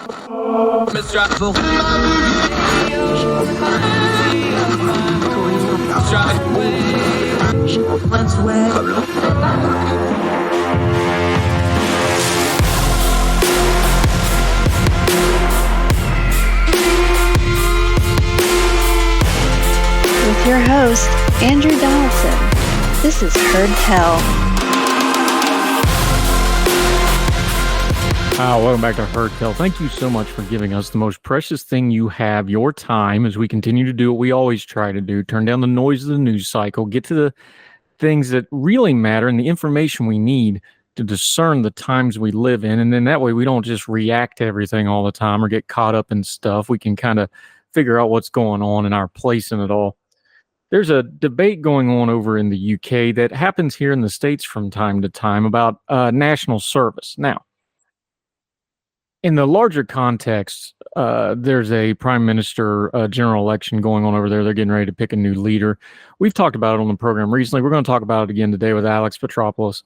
With your host, Andrew Donaldson. This is Heard Tell. Welcome back to Heard Tell. Thank you so much for giving us the most precious thing you have, your time, as we continue to do what we always try to do, turn down the noise of the news cycle, get to the things that really matter and the information we need to discern the times we live in. And then that way we don't just react to everything all the time or get caught up in stuff. We can kind of figure out what's going on and our place in it all. There's a debate going on over in the UK that happens here in the States from time to time about national service. Now, in the larger context, there's a prime minister general election going on over there. They're getting ready to pick a new leader. We've talked about it on the program recently. We're going to talk about it again today with Alex Petropolous,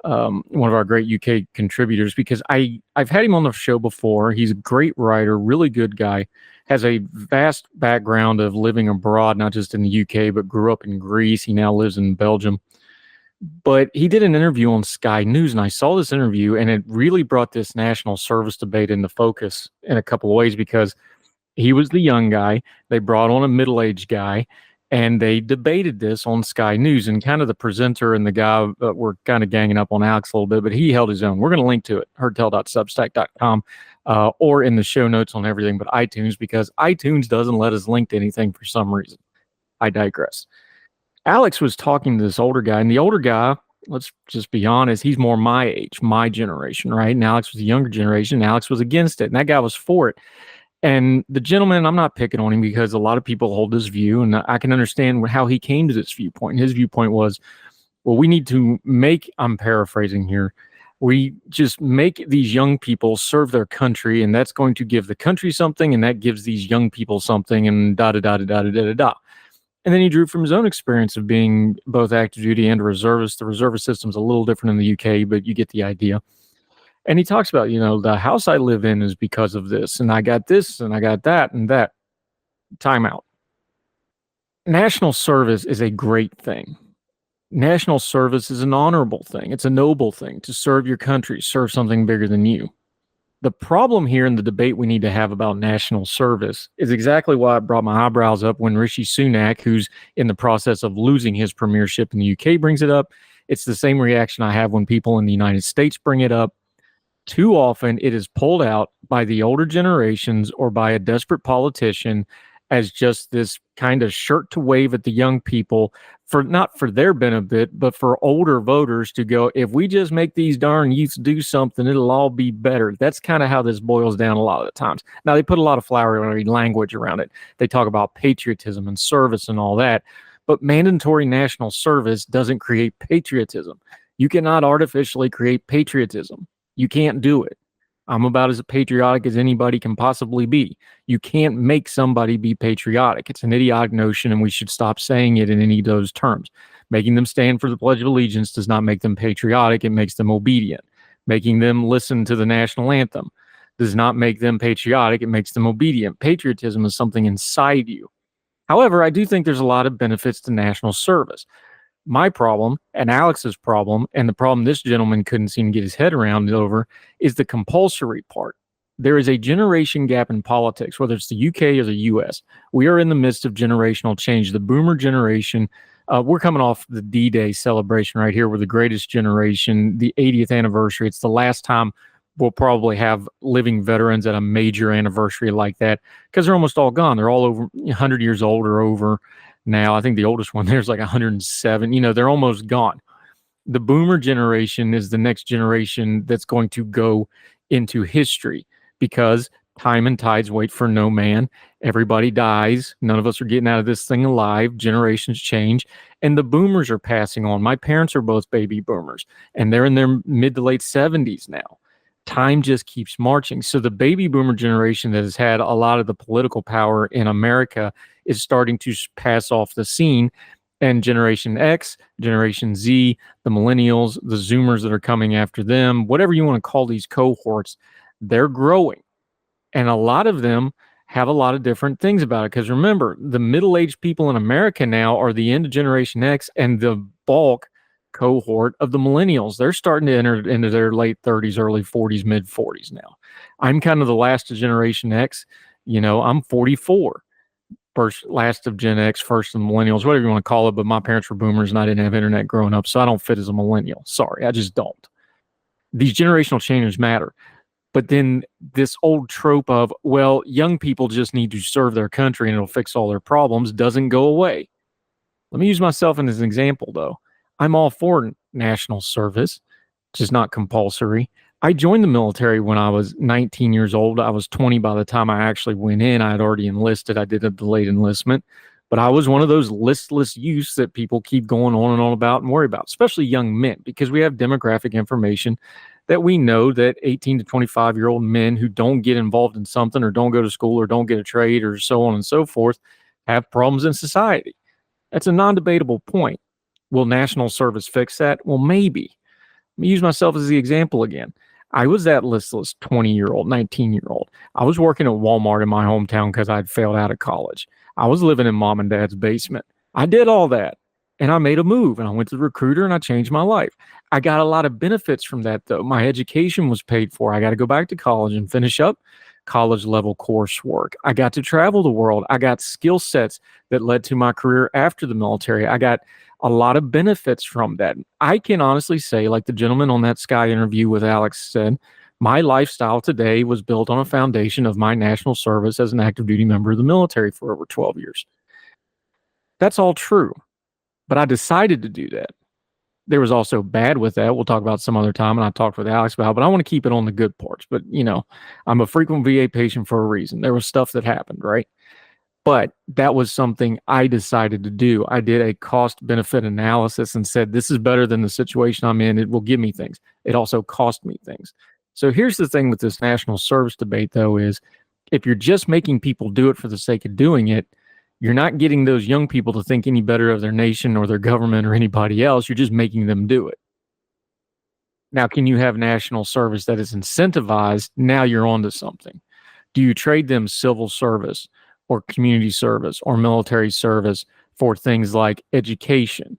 one of our great UK contributors, because I've had him on the show before. He's a great writer, really good guy, has a vast background of living abroad, not just in the UK, but grew up in Greece. He now lives in Belgium. But he did an interview on Sky News, and I saw this interview, and it really brought this national service debate into focus in a couple of ways, because he was the young guy. They brought on a middle-aged guy, and they debated this on Sky News. And kind of the presenter and the guy were kind of ganging up on Alex a little bit, but he held his own. We're going to link to it, heardtell.substack.com, or in the show notes on everything but iTunes, because iTunes doesn't let us link to anything for some reason. I digress. Alex was talking to this older guy, and the older guy, let's just be honest, he's more my age, my generation, right? And Alex was the younger generation, and Alex was against it, and that guy was for it. And the gentleman, I'm not picking on him because a lot of people hold this view, and I can understand how he came to this viewpoint. His viewpoint was, well, we need to make, I'm paraphrasing here, we just make these young people serve their country, and that's going to give the country something, and that gives these young people something, and da-da-da-da-da-da-da-da. And then he drew from his own experience of being both active duty and a reservist. The reservist system's a little different in the UK, but you get the idea. And he talks about, the house I live in is because of this, and I got this, and I got that, and that. Time out. National service is a great thing. National service is an honorable thing. It's a noble thing to serve your country, serve something bigger than you. The problem here in the debate we need to have about national service is exactly why I brought my eyebrows up when Rishi Sunak, who's in the process of losing his premiership in the UK, brings it up. It's the same reaction I have when people in the United States bring it up. Too often it is pulled out by the older generations or by a desperate politician as just this kind of shirt to wave at the young people, for not for their benefit, but for older voters to go, if we just make these darn youths do something, it'll all be better. That's kind of how this boils down a lot of the times. Now, they put a lot of flowery language around it. They talk about patriotism and service and all that, but mandatory national service doesn't create patriotism. You cannot artificially create patriotism. You can't do it. I'm about as patriotic as anybody can possibly be. You can't make somebody be patriotic. It's an idiotic notion, and we should stop saying it in any of those terms. Making them stand for the Pledge of Allegiance does not make them patriotic. It makes them obedient. Making them listen to the national anthem does not make them patriotic. It makes them obedient. Patriotism is something inside you. However, I do think there's a lot of benefits to national service. My problem and Alex's problem, and the problem this gentleman couldn't seem to get his head around over, is the compulsory part. There is a generation gap in politics, whether it's the UK or the US. We are in the midst of generational change. The boomer generation, we're coming off the D-Day celebration right here. We're the greatest generation, the 80th anniversary. It's the last time we'll probably have living veterans at a major anniversary like that, because they're almost all gone. They're all over 100 years old or over. Now, I think the oldest one there's like 107. They're almost gone. The boomer generation is the next generation that's going to go into history, because time and tides wait for no man. Everybody dies. None of us are getting out of this thing alive. Generations change, and the boomers are passing on. My parents are both baby boomers, and they're in their mid to late 70s now. Time just keeps marching. So the baby boomer generation that has had a lot of the political power in America is starting to pass off the scene. And Generation X, Generation Z, the Millennials, the Zoomers that are coming after them, whatever you want to call these cohorts, they're growing. And a lot of them have a lot of different things about it. Because remember, the middle-aged people in America now are the end of Generation X and the bulk cohort of the millennials. They're starting to enter into their late 30s, early 40s, mid 40s now. I'm kind of the last of Generation X. I'm 44. Last of Gen X, first of the millennials, whatever you want to call it. But my parents were boomers and I didn't have internet growing up, so I don't fit as a millennial. Sorry, I just don't. These generational changes matter. But then this old trope of, well, young people just need to serve their country and it'll fix all their problems doesn't go away. Let me use myself as an example, though. I'm all for national service, just not compulsory. I joined the military when I was 19 years old. I was 20 by the time I actually went in. I had already enlisted. I did a delayed enlistment. But I was one of those listless youths that people keep going on and on about and worry about, especially young men, because we have demographic information that we know that 18 to 25-year-old men who don't get involved in something or don't go to school or don't get a trade or so on and so forth have problems in society. That's a non-debatable point. Will national service fix that? Well, maybe. Let me use myself as the example again. I was that listless 20-year-old, 19-year-old. I was working at Walmart in my hometown because I'd failed out of college. I was living in mom and dad's basement. I did all that. And I made a move and I went to the recruiter and I changed my life. I got a lot of benefits from that, though. My education was paid for. I got to go back to college and finish up college level coursework. I got to travel the world. I got skill sets that led to my career after the military. I got a lot of benefits from that. I can honestly say, like the gentleman on that Sky interview with Alex said, my lifestyle today was built on a foundation of my national service as an active duty member of the military for over 12 years. That's all true. But I decided to do that. There was also bad with that. We'll talk about some other time, and I talked with Alex about it, but I want to keep it on the good parts. But, I'm a frequent VA patient for a reason. There was stuff that happened, right? But that was something I decided to do. I did a cost-benefit analysis and said, this is better than the situation I'm in. It will give me things. It also cost me things. So here's the thing with this national service debate, though, is if you're just making people do it for the sake of doing it, you're not getting those young people to think any better of their nation or their government or anybody else. You're just making them do it. Now, can you have national service that is incentivized? Now you're onto something. Do you trade them civil service or community service or military service for things like education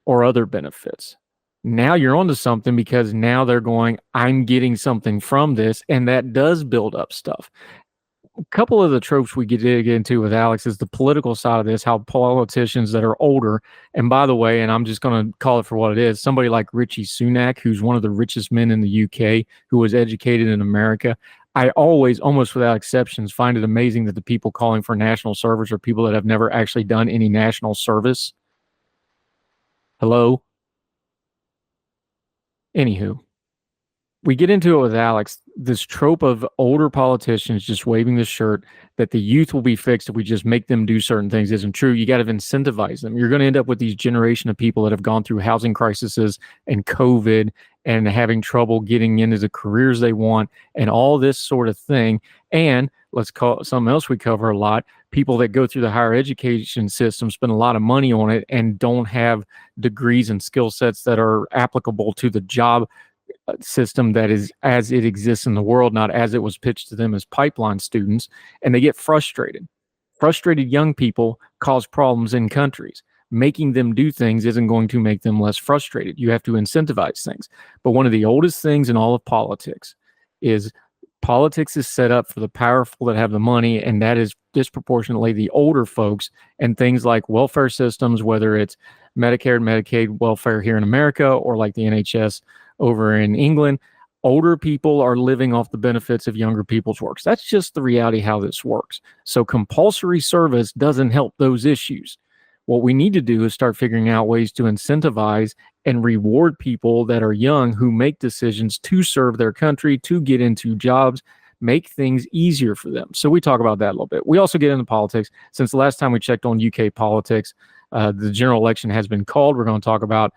or other benefits? Now you're onto something because now they're going, I'm getting something from this, and that does build up stuff. A couple of the tropes we dig into with Alex is the political side of this, how politicians that are older, and by the way, and I'm just going to call it for what it is, somebody like Rishi Sunak, who's one of the richest men in the UK, who was educated in America. I always, almost without exceptions, find it amazing that the people calling for national service are people that have never actually done any national service. Hello? Anywho. We get into it with Alex, this trope of older politicians just waving the shirt that the youth will be fixed if we just make them do certain things isn't true. You got to incentivize them. You're going to end up with these generation of people that have gone through housing crises and COVID and having trouble getting into the careers they want and all this sort of thing. And let's call it something else we cover a lot. People that go through the higher education system spend a lot of money on it and don't have degrees and skill sets that are applicable to the job system that is as it exists in the world, not as it was pitched to them as pipeline students, and they get frustrated. Frustrated young people cause problems in countries. Making them do things isn't going to make them less frustrated. You have to incentivize things. But one of the oldest things in all of politics is set up for the powerful that have the money, and that is disproportionately the older folks, and things like welfare systems, whether it's Medicare and Medicaid welfare here in America or like the NHS over in England. Older people are living off the benefits of younger people's works. That's just the reality how this works. So compulsory service doesn't help those issues. What we need to do is start figuring out ways to incentivize and reward people that are young who make decisions to serve their country, to get into jobs, make things easier for them. So we talk about that a little bit. We also get into politics. Since the last time we checked on UK politics, the general election has been called. We're going to talk about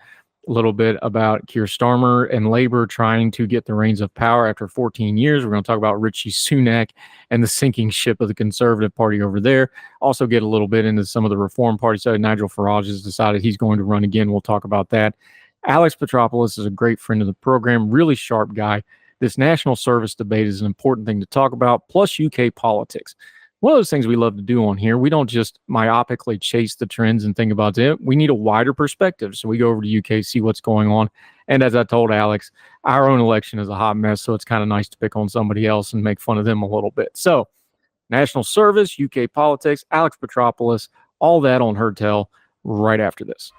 a little bit about Keir Starmer and Labour trying to get the reins of power after 14 years. We're going to talk about Rishi Sunak and the sinking ship of the Conservative Party over there. Also get a little bit into some of the Reform Party side. Nigel Farage has decided he's going to run again. We'll talk about that. Alex Petropolous is a great friend of the program, really sharp guy. This national service debate is an important thing to talk about, plus UK politics. One of those things we love to do on here, we don't just myopically chase the trends and think about it. We need a wider perspective. So we go over to UK, see what's going on. And as I told Alex, our own election is a hot mess. So it's kind of nice to pick on somebody else and make fun of them a little bit. So national service, UK politics, Alex Petropolous, all that on Heard Tell right after this.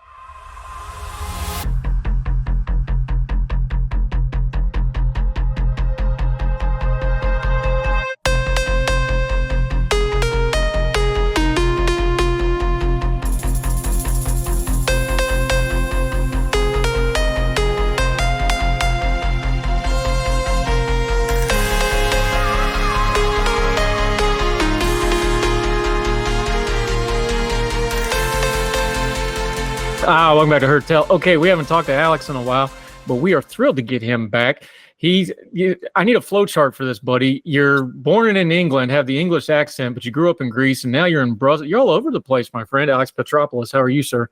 Welcome back to Heard Tell. Okay, we haven't talked to Alex in a while, but we are thrilled to get him back. I need a flow chart for this, buddy. You're born in England, have the English accent, but you grew up in Greece, and now you're in Brussels. You're all over the place, my friend. Alex Petropolous, how are you, sir?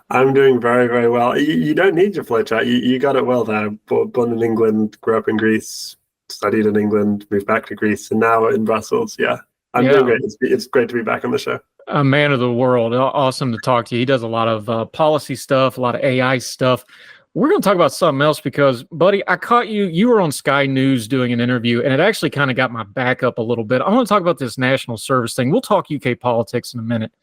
I'm doing very, very well. You don't need your flow chart. You got it well there. Born in England, grew up in Greece, studied in England, moved back to Greece, and now in Brussels. Yeah, I'm doing great. It's great to be back on the show. A man of the world. Awesome to talk to you. He does a lot of policy stuff, a lot of AI stuff. We're going to talk about something else because, buddy, I caught you. You were on Sky News doing an interview, and it actually kind of got my back up a little bit. I want to talk about this national service thing. We'll talk UK politics in a minute.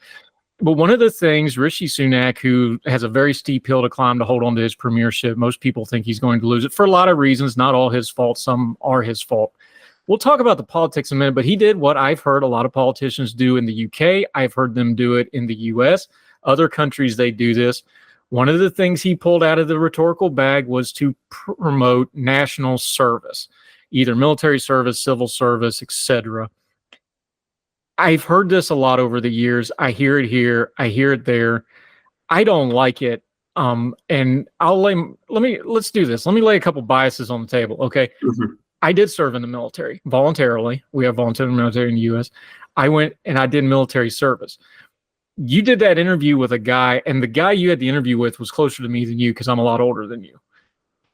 But one of the things, Rishi Sunak, who has a very steep hill to climb to hold on to his premiership, most people think he's going to lose it for a lot of reasons, not all his fault. Some are his fault. We'll talk about the politics in a minute, but he did what I've heard a lot of politicians do in the UK. I've heard them do it in the US. Other countries, they do this. One of the things he pulled out of the rhetorical bag was to promote national service, either military service, civil service, etc. I've heard this a lot over the years. I hear it here. I hear it there. I don't like it. And let's do this. Let me lay a couple biases on the table. Okay. Mm-hmm. I did serve in the military voluntarily. We have volunteer military in the U.S. I went and I did military service. You did that interview with a guy, and the guy you had the interview with was closer to me than you because I'm a lot older than you.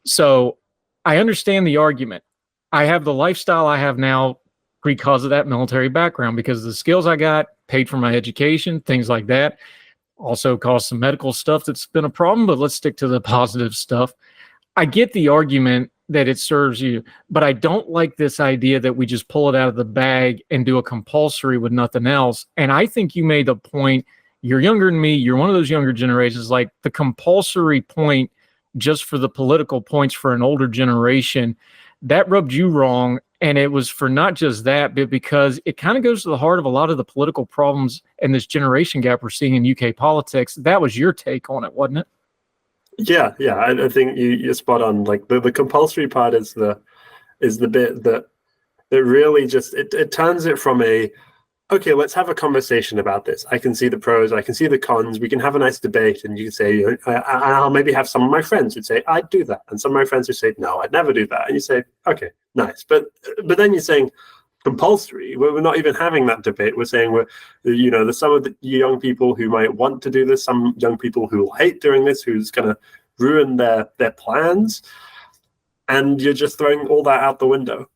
So I understand the argument. I have the lifestyle I have now because of that military background, because of the skills I got, paid for my education, things like that. Also caused some medical stuff that's been a problem, but let's stick to the positive stuff. I get the argument that it serves you, but I don't like this idea that we just pull it out of the bag and do a compulsory with nothing else. And I think you made the point, you're younger than me, you're one of those younger generations, like the compulsory point just for the political points for an older generation, that rubbed you wrong. And it was for not just that, but because it kind of goes to the heart of a lot of the political problems and this generation gap we're seeing in UK politics. That was your take on it, wasn't it? Yeah. I think you're spot on. Like the compulsory part is the bit that really just it turns it from okay, let's have a conversation about this. I can see the pros, I can see the cons. We can have a nice debate, and you can say, I'll maybe have some of my friends who'd say I'd do that, and some of my friends who say no, I'd never do that. And you say, okay, nice, but then you're saying compulsory. We're not even having that debate. We're saying there's some of the young people who might want to do this, some young people who will hate doing this, who's going to ruin their plans, and you're just throwing all that out the window.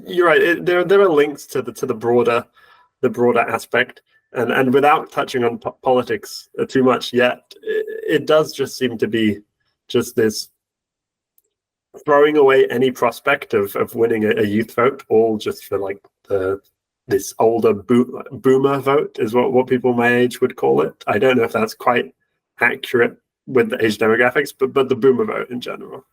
You're right. There are links to the broader aspect, and without touching on politics too much yet, it does just seem to be just this throwing away any prospect of winning a youth vote, all just for like this older boomer vote is what people my age would call it. I don't know if that's quite accurate with the age demographics, but the boomer vote in general.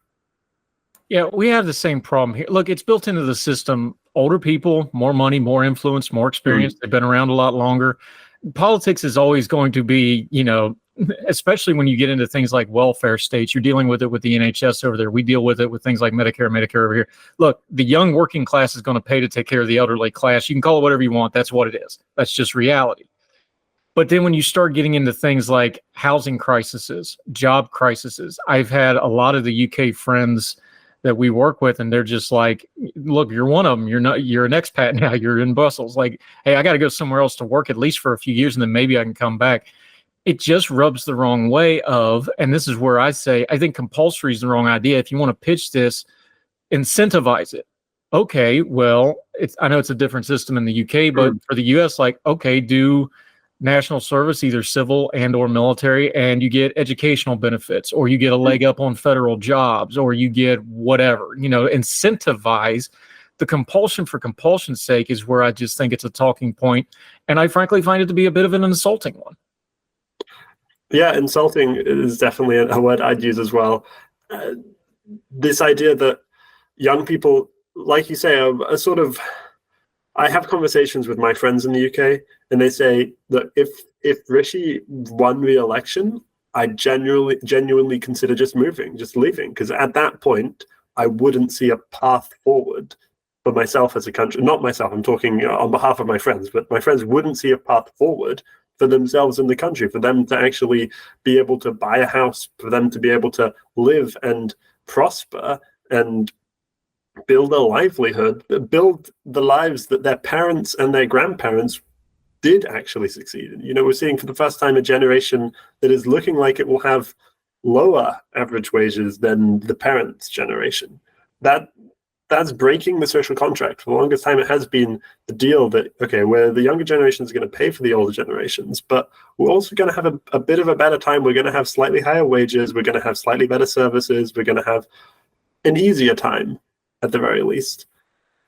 Yeah, we have the same problem here. Look, it's built into the system. Older people, more money, more influence, more experience. They've been around a lot longer. Politics is always going to be, especially when you get into things like welfare states, you're dealing with it with the NHS over there. We deal with it with things like Medicare over here. Look, the young working class is going to pay to take care of the elderly class. You can call it whatever you want. That's what it is. That's just reality. But then when you start getting into things like housing crises, job crises, I've had a lot of the UK friends that we work with, and they're just like, look, you're one of them. You're an expat now. You're in Brussels. Like, hey, I got to go somewhere else to work at least for a few years, and then maybe I can come back. it just rubs the wrong way of, and this is where I say, I think compulsory is the wrong idea. If you want to pitch this, incentivize it. Okay, well, I know it's a different system in the UK, but for the US, like, okay, do national service, either civil and or military, and you get educational benefits, or you get a leg up on federal jobs, or you get whatever, incentivize. The compulsion for compulsion's sake is where I just think it's a talking point, and I frankly find it to be a bit of an insulting one. Yeah, insulting is definitely a word I'd use as well. This idea that young people, like you say, are sort of, I have conversations with my friends in the UK, and they say that if Rishi won re-election, I genuinely consider just leaving, because at that point, I wouldn't see a path forward for myself as a country. Not myself, I'm talking on behalf of my friends, but my friends wouldn't see a path forward for themselves in the country, for them to actually be able to buy a house, for them to be able to live and prosper and build a livelihood, build the lives that their parents and their grandparents did actually succeed in. We're seeing for the first time a generation that is looking like it will have lower average wages than the parents' generation. That's breaking the social contract. For the longest time, it has been the deal that, okay, where the younger generation is going to pay for the older generations, but we're also going to have a bit of a better time. We're going to have slightly higher wages. We're going to have slightly better services. We're going to have an easier time, at the very least.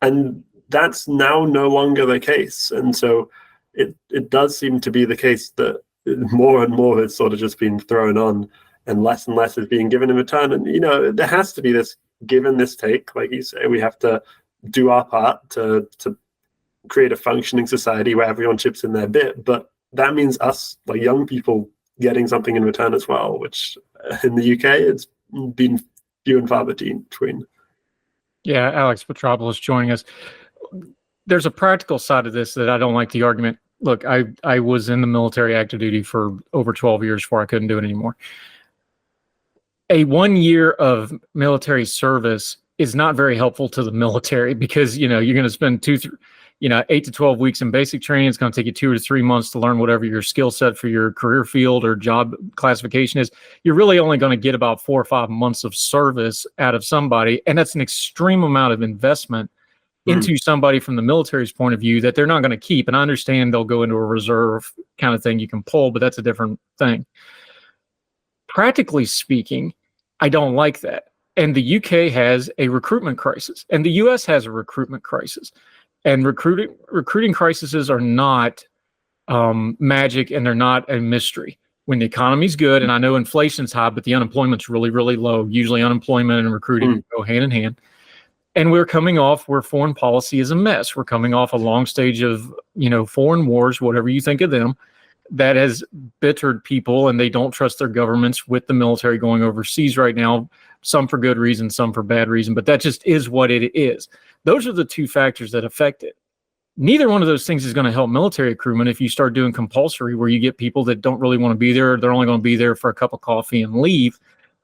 And that's now no longer the case. And so it does seem to be the case that more and more has sort of just been thrown on, and less is being given in return. And, there has to be this give and this take. Like you say, we have to do our part to create a functioning society where everyone chips in their bit. But that means us, like young people, getting something in return as well, which in the UK, it's been few and far between. Yeah, Alex Petropolous joining us. There's a practical side of this that I don't like the argument. Look, I was in the military active duty for over 12 years before I couldn't do it anymore. A 1 year of military service is not very helpful to the military, because, you're going to spend 8 to 12 weeks in basic training. It's going to take you 2 to 3 months to learn whatever your skill set for your career field or job classification is. You're really only going to get about 4 or 5 months of service out of somebody. And that's an extreme amount of investment into somebody from the military's point of view that they're not going to keep. And I understand they'll go into a reserve kind of thing you can pull, but that's a different thing. Practically speaking, I don't like that. And the UK has a recruitment crisis, and the US has a recruitment crisis. And recruiting crises are not magic, and they're not a mystery. When the economy's good, and I know inflation's high, but the unemployment's really, really low. Usually unemployment and recruiting go hand in hand. And we're coming off where foreign policy is a mess. We're coming off a long stage of, foreign wars, whatever you think of them, that has bittered people, and they don't trust their governments with the military going overseas right now, some for good reason, some for bad reason, but that just is what it is. Those are the two factors that affect it. Neither one of those things is going to help military recruitment if you start doing compulsory, where you get people that don't really want to be there. They're only going to be there for a cup of coffee and leave.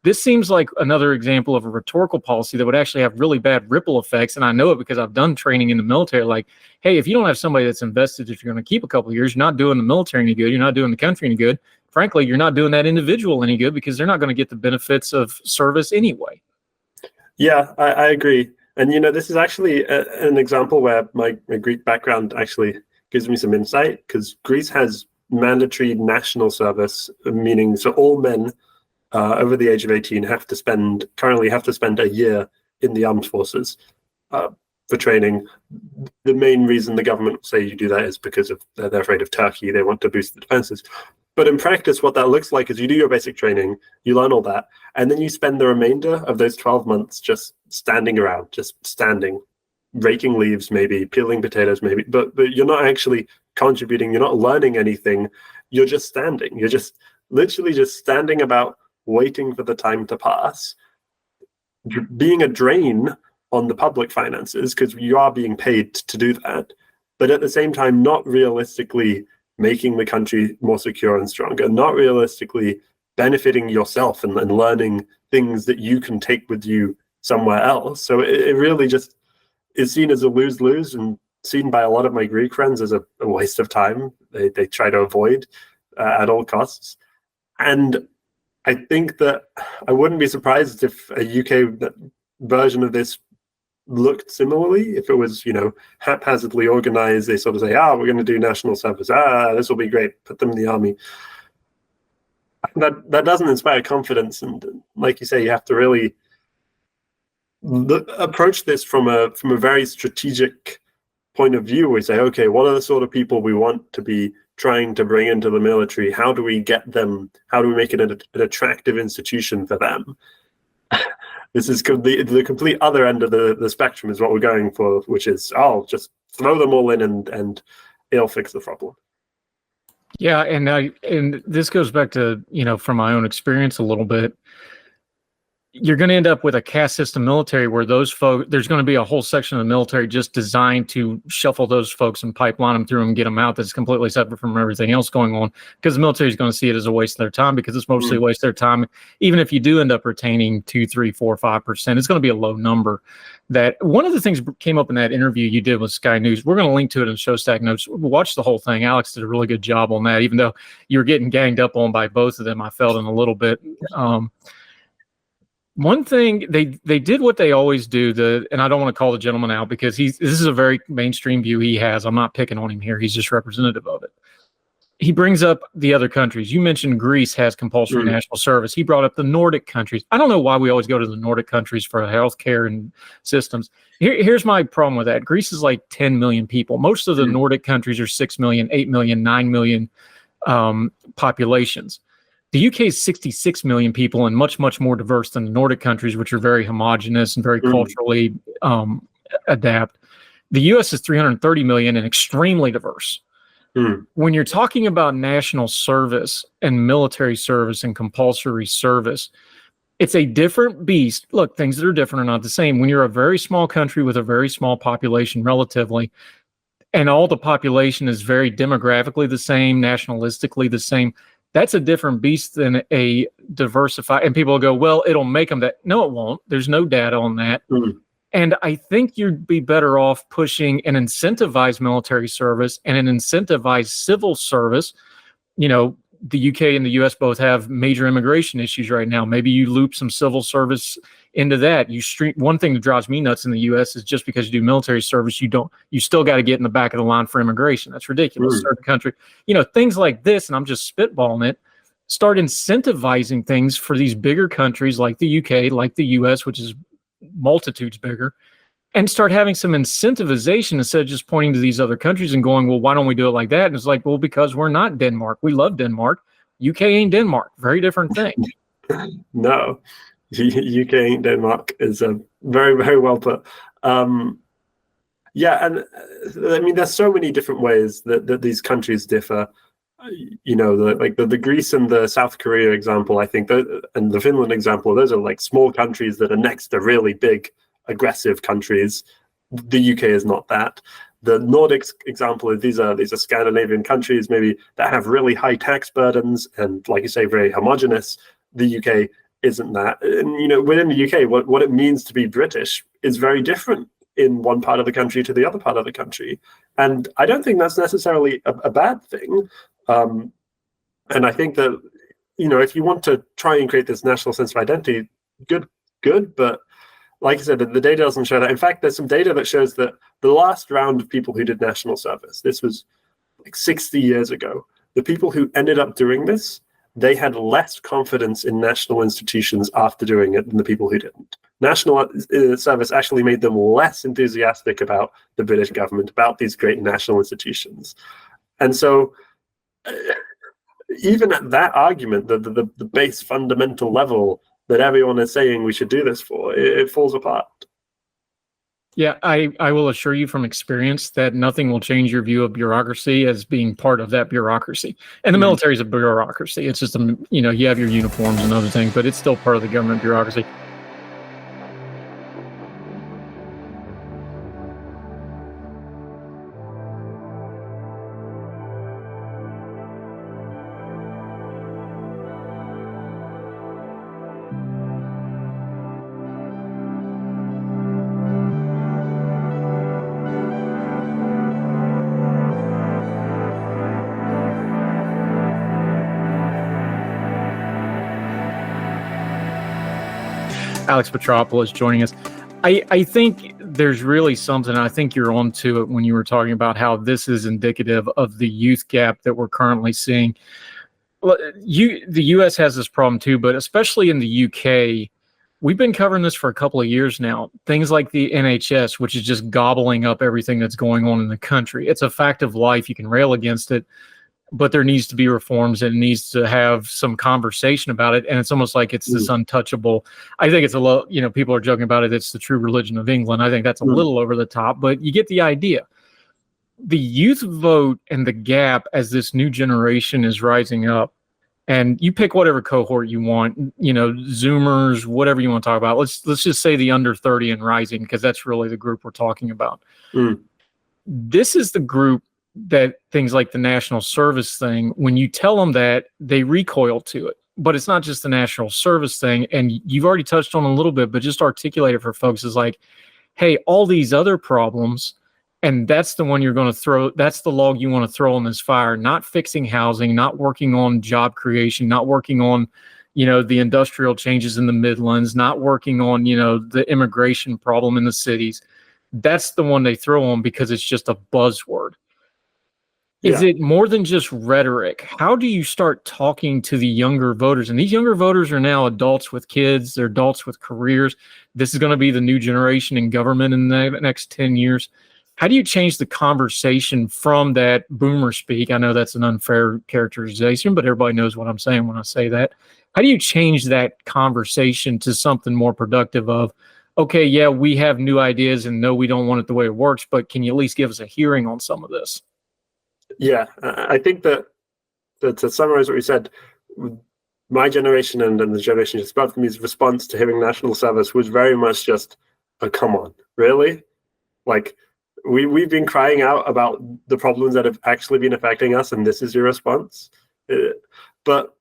This seems like another example of a rhetorical policy that would actually have really bad ripple effects. And I know it because I've done training in the military. Like, hey, if you don't have somebody that's invested, if you're going to keep a couple of years, you're not doing the military any good. You're not doing the country any good. Frankly, you're not doing that individual any good, because they're not going to get the benefits of service anyway. Yeah, I agree. And, this is actually an example where my Greek background actually gives me some insight, because Greece has mandatory national service, meaning so all men over the age of 18 currently have to spend a year in the armed forces for training. The main reason the government will say you do that is because they're afraid of Turkey. They want to boost the defenses. But in practice, what that looks like is you do your basic training, you learn all that, and then you spend the remainder of those 12 months just standing around, raking leaves, maybe peeling potatoes, maybe, but you're not actually contributing. You're not learning anything. You're just standing. You're just literally just standing about, waiting for the time to pass, being a drain on the public finances, because you are being paid to do that, but at the same time, not realistically making the country more secure and stronger, not realistically benefiting yourself and learning things that you can take with you somewhere else. So it really just is seen as a lose-lose, and seen by a lot of my Greek friends as a waste of time. They try to avoid at all costs. And I think that I wouldn't be surprised if a UK version of this looked similarly. If it was, haphazardly organized, they sort of say, we're going to do national service. This will be great. Put them in the army. That doesn't inspire confidence. And like you say, you have to really approach this from a very strategic point of view. We say, okay, what are the sort of people we want to be trying to bring into the military? How do we get them? How do we make it an attractive institution for them? This is the complete other end of the spectrum is what we're going for, which is, just throw them all in and it'll fix the problem. Yeah, and this goes back to, from my own experience a little bit. You're going to end up with a caste system military where those folks, there's going to be a whole section of the military just designed to shuffle those folks and pipeline them through and get them out. That's completely separate from everything else going on, because the military is going to see it as a waste of their time, because it's mostly a waste of their time. Even if you do end up retaining 2, 3, 4, 5%, it's going to be a low number. That one of the things came up in that interview you did with Sky News. We're going to link to it in show stack notes. Watch the whole thing. Alex did a really good job on that, even though you were getting ganged up on by both of them. I felt in a little bit. One thing they did what they always do, and I don't want to call the gentleman out because this is a very mainstream view he has. I'm not picking on him here. He's just representative of it. He brings up the other countries. You mentioned Greece has compulsory national service. He brought up the Nordic countries. I don't know why we always go to the Nordic countries for healthcare and systems. Here's my problem with that. Greece is like 10 million people. Most of the Nordic countries are 6 million, 8 million, 9 million populations. The UK is 66 million people and much, much more diverse than the Nordic countries, which are very homogenous and very culturally adapt. The US is 330 million and extremely diverse. When you're talking about national service and military service and compulsory service, it's a different beast. Look, things that are different are not the same. When you're a very small country with a very small population relatively, and all the population is very demographically the same, nationalistically the same, that's a different beast than a diversified. And people will go, well, it'll make them that. No, it won't. There's no data on that. And I think you'd be better off pushing an incentivized military service and an incentivized civil service. The UK and the US both have major immigration issues right now. Maybe you loop some civil service into that. One thing that drives me nuts in the US is just because you do military service, you still got to get in the back of the line for immigration. That's ridiculous. Certain country, things like this, and I'm just spitballing it, start incentivizing things for these bigger countries like the UK, like the US, which is multitudes bigger, and start having some incentivization instead of just pointing to these other countries and going, well, why don't we do it like that? And it's like, well, because we're not Denmark. We love Denmark. UK ain't Denmark. Very different thing. No, UK ain't Denmark is a very, very well put. Yeah, and I mean, there's so many different ways that these countries differ. The Greece and the South Korea example, I think, and the Finland example, those are like small countries that are next to really big, aggressive countries. The UK is not that. The Nordics example is these are Scandinavian countries maybe that have really high tax burdens and, like you say, very homogenous. The UK isn't that. And within the UK, what it means to be British is very different in one part of the country to the other part of the country. And I don't think that's necessarily a bad thing. And I think that, if you want to try and create this national sense of identity, good. But like I said, the data doesn't show that. In fact, there's some data that shows that the last round of people who did national service, this was like 60 years ago, the people who ended up doing this, they had less confidence in national institutions after doing it than the people who didn't. National service actually made them less enthusiastic about the British government, about these great national institutions. And so even at that argument, the base fundamental level that everyone is saying we should do this for, it falls apart. Yeah, I will assure you from experience that nothing will change your view of bureaucracy as being part of that bureaucracy. And the military is a bureaucracy. It's just, you have your uniforms and other things, but it's still part of the government bureaucracy. Alex Petropolous joining us. I think there's really something, I think you're onto it when you were talking about how this is indicative of the youth gap that we're currently seeing. The U.S. has this problem too, but especially in the U.K., we've been covering this for a couple of years now. Things like the NHS, which is just gobbling up everything that's going on in the country. It's a fact of life. You can rail against it, but there needs to be reforms and it needs to have some conversation about it. And it's almost like it's this untouchable. I think it's a little, people are joking about it. It's the true religion of England. I think that's a little over the top, but you get the idea. The youth vote and the gap as this new generation is rising up, and you pick whatever cohort you want, Zoomers, whatever you want to talk about. Let's just say the under 30 and rising, because that's really the group we're talking about. This is the group that things like the national service thing, when you tell them that, they recoil to it. But it's not just the national service thing. And you've already touched on a little bit, but just articulate it for folks is like, hey, all these other problems, and that's the one you're going to throw, that's the log you want to throw on this fire, not fixing housing, not working on job creation, not working on, the industrial changes in the Midlands, not working on, the immigration problem in the cities. That's the one they throw on because it's just a buzzword. Is it more than just rhetoric? How do you start talking to the younger voters? And these younger voters are now adults with kids. They're adults with careers. This is going to be the new generation in government in the next 10 years. How do you change the conversation from that boomer speak? I know that's an unfair characterization, but everybody knows what I'm saying when I say that. How do you change that conversation to something more productive of, okay, yeah, we have new ideas and no, we don't want it the way it works, but can you at least give us a hearing on some of this? Yeah, I think that to summarize what we said, my generation and the generation just above me's response to hearing national service was very much just, oh, come on, really? Like, we've been crying out about the problems that have actually been affecting us, and this is your response. But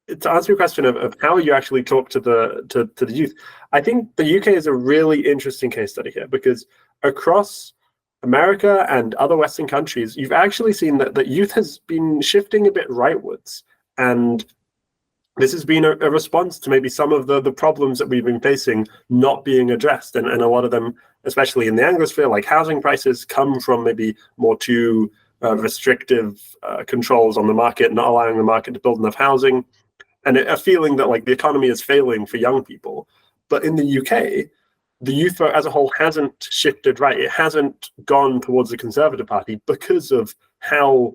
to answer your question of how you actually talk to the youth, I think the UK is a really interesting case study here, because across America and other Western countries, you've actually seen that youth has been shifting a bit rightwards. And this has been a response to maybe some of the problems that we've been facing not being addressed. And a lot of them, especially in the Anglosphere, like housing prices, come from maybe more too restrictive controls on the market, not allowing the market to build enough housing, and a feeling that like the economy is failing for young people. But in the UK, the youth vote as a whole hasn't shifted right. It hasn't gone towards the Conservative Party because of how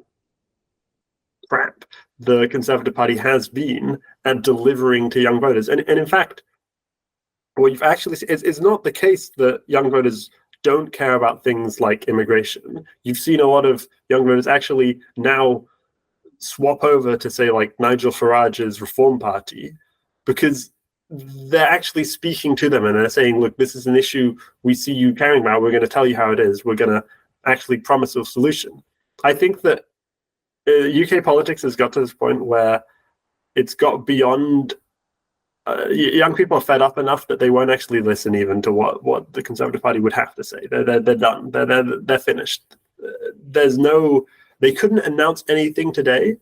crap the Conservative Party has been at delivering to young voters. And in fact, what you've actually seen is not the case that young voters don't care about things like immigration. You've seen a lot of young voters actually now swap over to, say, like Nigel Farage's Reform Party, because they're actually speaking to them and they're saying, look, this is an issue we see you caring about. We're going to tell you how it is. We're going to actually promise a solution. I think that UK politics has got to this point where it's got beyond young people are fed up enough that they won't actually listen even to what the Conservative Party would have to say. They're done. They're finished. They couldn't announce anything today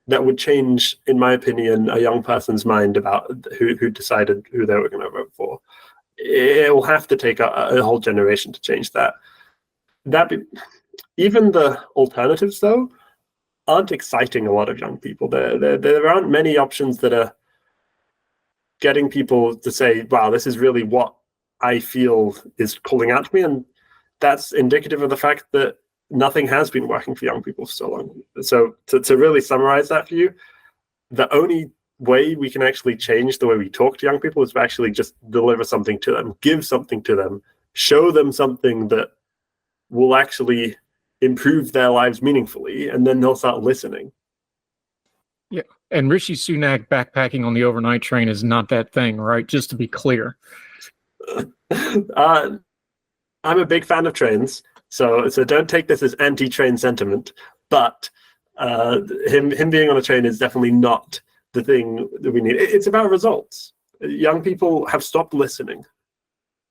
that would change, in my opinion, a young person's mind about who decided who they were going to vote for. It will have to take a whole generation to change that. Even the alternatives, though, aren't exciting a lot of young people. There aren't many options that are getting people to say, wow, this is really what I feel is calling out to me. And that's indicative of the fact that nothing has been working for young people for so long. So to really summarize that for you, the only way we can actually change the way we talk to young people is to actually just deliver something to them, give something to them, show them something that will actually improve their lives meaningfully, and then they'll start listening. Yeah, and Rishi Sunak backpacking on the overnight train is not that thing, right? Just to be clear. I'm a big fan of trains. So don't take this as anti-train sentiment, but him being on a train is definitely not the thing that we need. It's about results. Young people have stopped listening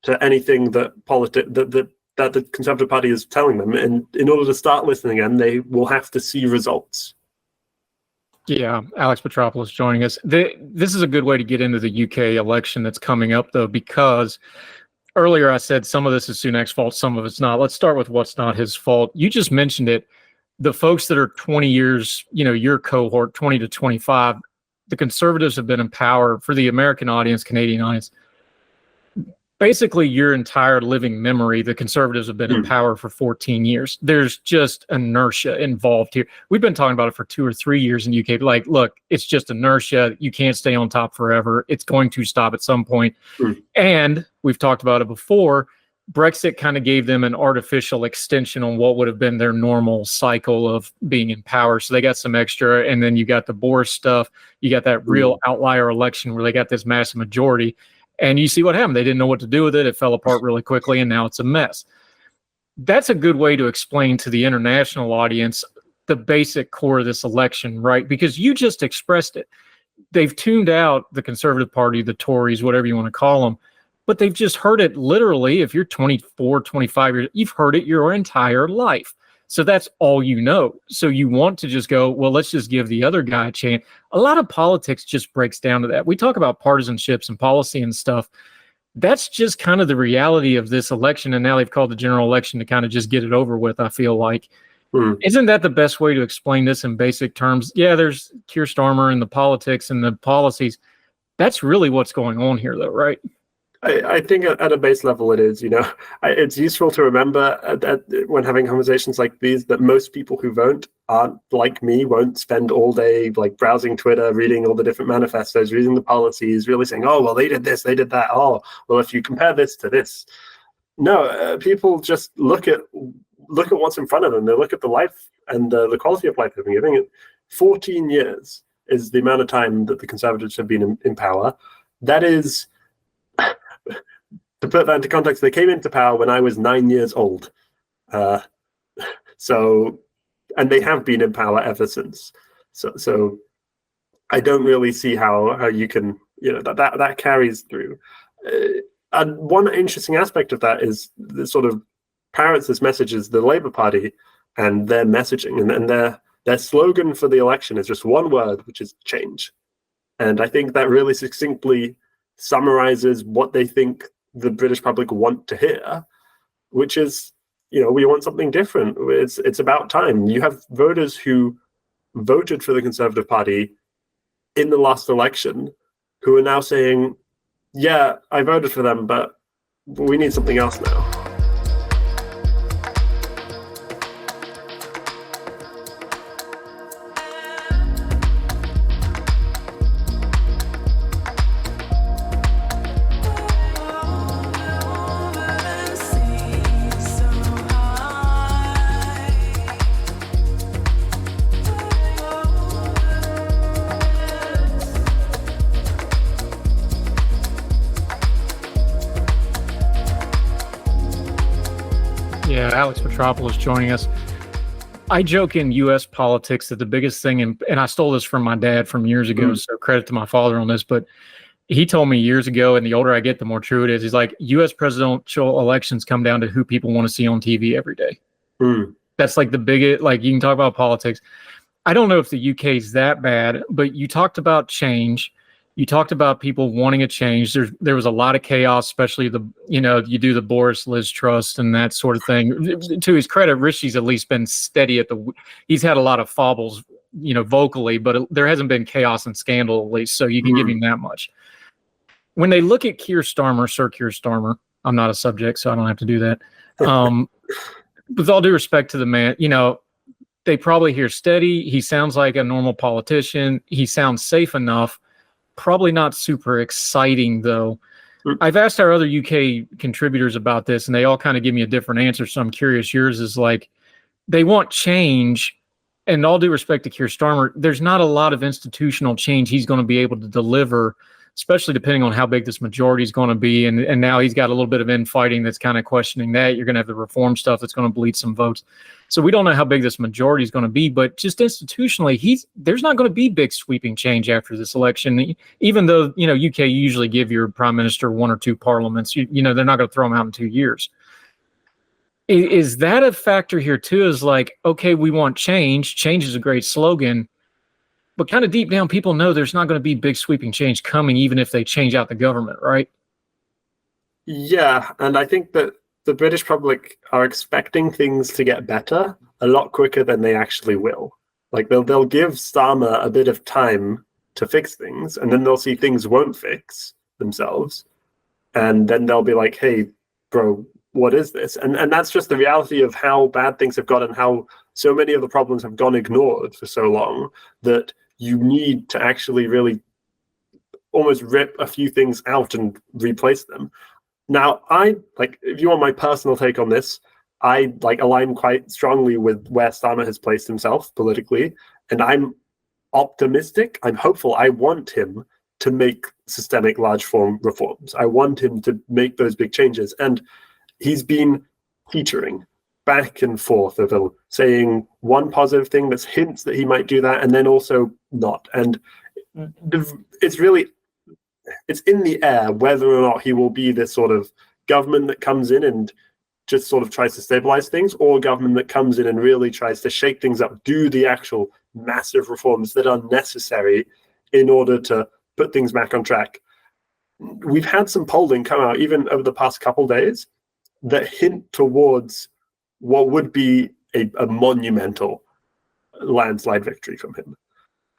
to anything that the Conservative Party is telling them, and in order to start listening again, they will have to see results. Yeah, Alex Petropolous joining us. This is a good way to get into the UK election that's coming up, though, because earlier I said some of this is Sunak's fault, some of it's not. Let's start with what's not his fault. You just mentioned it. The folks that are 20 years, your cohort, 20 to 25, the Conservatives have been in power for the American audience, Canadian audience. Basically, your entire living memory, the Conservatives have been in power for 14 years. There's just inertia involved here. We've been talking about it for 2 or 3 years in the UK. Like, look, it's just inertia. You can't stay on top forever. It's going to stop at some point. And we've talked about it before. Brexit kind of gave them an artificial extension on what would have been their normal cycle of being in power. So they got some extra. And then you got the Boris stuff. You got that real outlier election where they got this massive majority. And you see what happened. They didn't know what to do with it. It fell apart really quickly, and now it's a mess. That's a good way to explain to the international audience the basic core of this election, right? Because you just expressed it. They've tuned out the Conservative Party, the Tories, whatever you want to call them, but they've just heard it literally. If you're 24, 25 years, you've heard it your entire life. So that's all you know. So you want to just go, well, let's just give the other guy a chance. A lot of politics just breaks down to that. We talk about partisanships and policy and stuff. That's just kind of the reality of this election. And now they've called the general election to kind of just get it over with, I feel like. Isn't that the best way to explain this in basic terms? Yeah, there's Keir Starmer and the politics and the policies. That's really what's going on here, though, right? I think at a base level it is, it's useful to remember that when having conversations like these, that most people who vote aren't like me, won't spend all day like browsing Twitter, reading all the different manifestos, reading the policies, really saying, oh, well, they did this, they did that. Oh, well, if you compare this to this. No, people just look at what's in front of them. They look at the life and the quality of life they've been giving it. 14 years is the amount of time that the Conservatives have been in power. That is... To put that into context, they came into power when I was 9 years old. And they have been in power ever since. So I don't really see how you can, that carries through. And one interesting aspect of that is the sort of parrots this message is the Labour Party and their messaging. And their slogan for the election is just one word, which is change. And I think that really succinctly summarizes what they think the British public want to hear, which is, we want something different. It's about time. You have voters who voted for the Conservative Party in the last election who are now saying, yeah, I voted for them, but we need something else now. Yeah, Alex Petropolous joining us. I joke in U.S. politics that the biggest thing, and I stole this from my dad from years ago, so credit to my father on this, but he told me years ago, and the older I get, the more true it is. He's like, U.S. presidential elections come down to who people want to see on TV every day. That's like the biggest, like you can talk about politics. I don't know if the UK is that bad, but you talked about change. You talked about people wanting a change. There was a lot of chaos, especially you do the Boris Liz Trust and that sort of thing. To his credit, Rishi's at least been steady he's had a lot of fobbles, vocally, but there hasn't been chaos and scandal at least. So you can give him that much. When they look at Sir Keir Starmer, I'm not a subject, so I don't have to do that. With all due respect to the man, they probably hear steady. He sounds like a normal politician. He sounds safe enough. Probably not super exciting, though. I've asked our other UK contributors about this, and they all kind of give me a different answer. So I'm curious. Yours is like, they want change. And all due respect to Keir Starmer, there's not a lot of institutional change he's going to be able to deliver, especially depending on how big this majority is going to be. And now he's got a little bit of infighting that's kind of questioning that. You're going to have the reform stuff that's going to bleed some votes. So we don't know how big this majority is going to be, but just institutionally, there's not going to be big sweeping change after this election. Even though, UK usually give your prime minister 1 or 2 parliaments, they're not going to throw him out in 2 years. Is that a factor here too? Is like, okay, we want change. Change is a great slogan. but kind of deep down, people know there's not going to be big sweeping change coming, even if they change out the government, right? Yeah, and I think that the British public are expecting things to get better a lot quicker than they actually will. Like they'll give Starmer a bit of time to fix things, and then they'll see things won't fix themselves, and then they'll be like, "Hey, bro, what is this?" And that's just the reality of how bad things have gotten, how so many of the problems have gone ignored for so long, that you need to actually really almost rip a few things out and replace them. Now, if you want my personal take on this, I align quite strongly with where Starmer has placed himself politically, and I'm optimistic. I'm hopeful. I want him to make systemic large form reforms. I want him to make those big changes, and he's been teetering back and forth of saying one positive thing that's hints that he might do that, and then also not. And it's in the air whether or not he will be this sort of government that comes in and just sort of tries to stabilize things, or a government that comes in and really tries to shake things up, do the actual massive reforms that are necessary in order to put things back on track. We've had some polling come out even over the past couple days that hint towards what would be a monumental landslide victory from him.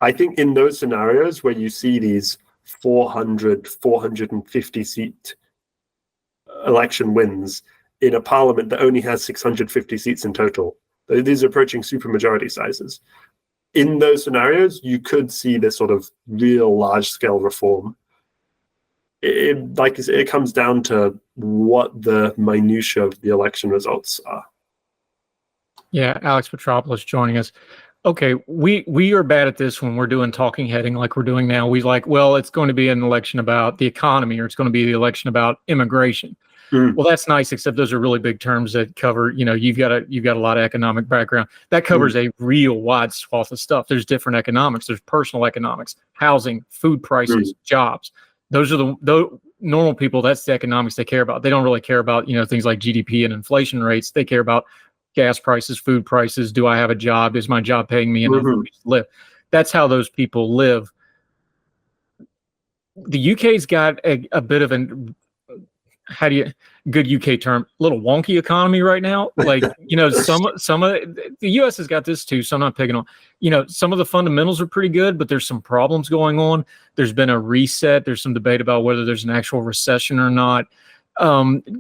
I think in those scenarios where you see these 450 seat election wins in a parliament that only has 650 seats in total, these are approaching supermajority sizes. In those scenarios, you could see this sort of real large-scale reform. It comes down to what the minutiae of the election results are. Yeah, Alex Petropolous joining us. Okay, we are bad at this when we're doing talking heading like we're doing now. We well, it's going to be an election about the economy, or it's going to be the election about immigration. Well, that's nice, except those are really big terms that cover, you've got a lot of economic background. That covers a real wide swath of stuff. There's different economics. There's personal economics, housing, food prices, jobs. Those are the normal people. That's the economics they care about. They don't really care about, things like GDP and inflation rates. They care about gas prices, food prices. Do I have a job? Is my job paying me enough to live? That's how those people live. The UK's got a bit of good UK term, little wonky economy right now. Some of the US has got this too, so I'm not picking on, some of the fundamentals are pretty good, but there's some problems going on. There's been a reset. There's some debate about whether there's an actual recession or not.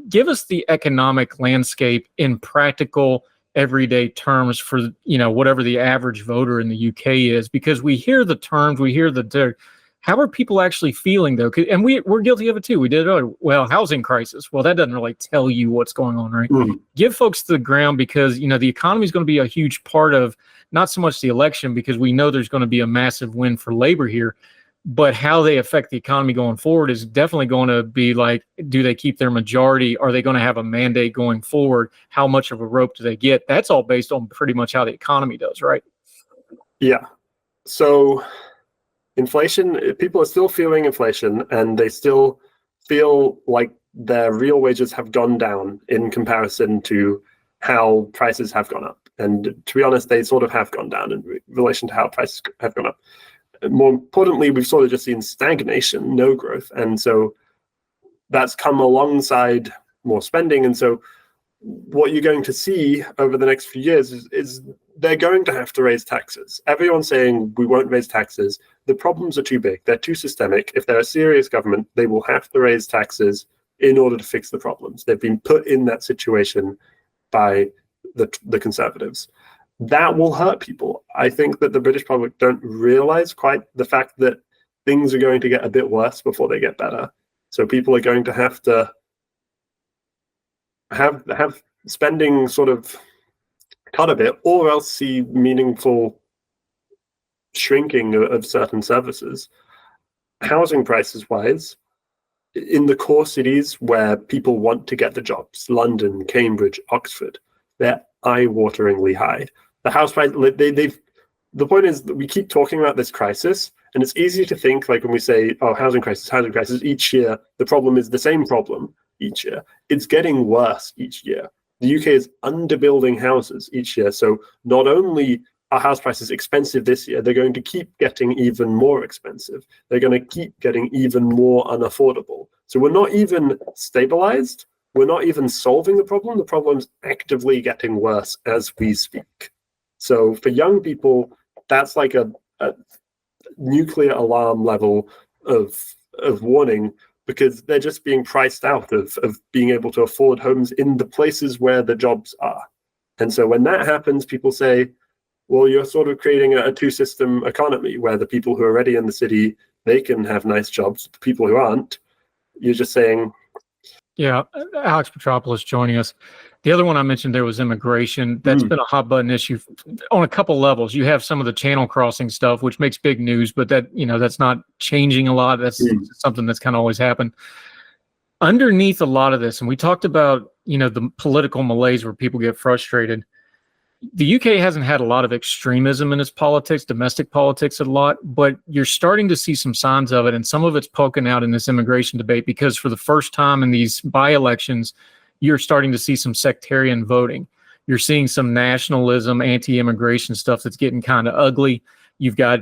Give us the economic landscape in practical, everyday terms for, whatever the average voter in the UK is, because we hear the terms, we hear the how are people actually feeling, though? And we're guilty of it, too. We did it earlier. Well, housing crisis. Well, that doesn't really tell you what's going on, right? Give folks the ground, because, the economy is going to be a huge part of not so much the election, because we know there's going to be a massive win for labor here, but how they affect the economy going forward is definitely going to be do they keep their majority? Are they going to have a mandate going forward? How much of a rope do they get? That's all based on pretty much how the economy does, right? Yeah. So inflation, people are still feeling inflation, and they still feel like their real wages have gone down in comparison to how prices have gone up. And to be honest, they sort of have gone down in relation to how prices have gone up. More importantly, we've sort of just seen stagnation, no growth. And so that's come alongside more spending. And so what you're going to see over the next few years is they're going to have to raise taxes. Everyone's saying we won't raise taxes. The problems are too big. They're too systemic. If they're a serious government, they will have to raise taxes in order to fix the problems. They've been put in that situation by the Conservatives. That will hurt people. I think that the British public don't realize quite the fact that things are going to get a bit worse before they get better. So people are going to have spending sort of cut a bit, or else see meaningful shrinking of certain services. Housing prices wise, in the core cities where people want to get the jobs, London, Cambridge, Oxford, they're eye-wateringly high. The house price, the point is that we keep talking about this crisis, and it's easy to think, when we say, oh, housing crisis, each year, the problem is the same problem each year. It's getting worse each year. The UK is underbuilding houses each year. So not only our house prices expensive this year, they're going to keep getting even more expensive. They're going to keep getting even more unaffordable. So we're not even stabilized. We're not even solving the problem. The problem's actively getting worse as we speak. So for young people, that's like a nuclear alarm level of warning, because they're just being priced out of being able to afford homes in the places where the jobs are. And so when that happens, people say, well, you're sort of creating a two-system economy where the people who are already in the city, they can have nice jobs. The people who aren't, you're just saying. Yeah, Alex Petropolous joining us. The other one I mentioned there was immigration. That's been a hot button issue on a couple levels. You have some of the channel crossing stuff, which makes big news, but that's not changing a lot. That's something that's kind of always happened. Underneath a lot of this, and we talked about, the political malaise where people get frustrated. The UK hasn't had a lot of extremism in its politics, domestic politics a lot, but you're starting to see some signs of it, and some of it's poking out in this immigration debate, because for the first time in these by-elections, you're starting to see some sectarian voting. You're seeing some nationalism, anti-immigration stuff that's getting kind of ugly. You've got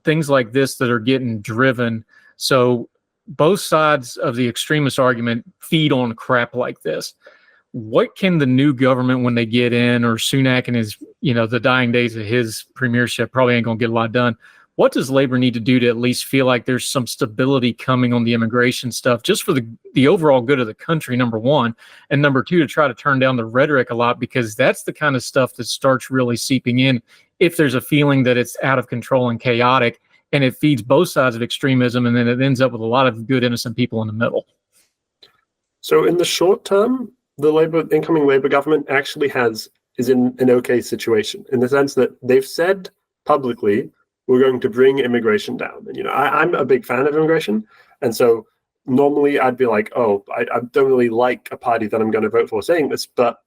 things like this that are getting driven. So both sides of the extremist argument feed on crap like this. What can the new government, when they get in, or Sunak and his, the dying days of his premiership, probably ain't going to get a lot done. What does Labor need to do to at least feel like there's some stability coming on the immigration stuff, just for the overall good of the country, number one, and number two, to try to turn down the rhetoric a lot, because that's the kind of stuff that starts really seeping in if there's a feeling that it's out of control and chaotic, and it feeds both sides of extremism, and then it ends up with a lot of good, innocent people in the middle. So in the short term, the incoming Labour government actually is in an okay situation, in the sense that they've said publicly, we're going to bring immigration down. And, I'm a big fan of immigration. And so normally I'd be like, I don't really like a party that I'm going to vote for saying this. But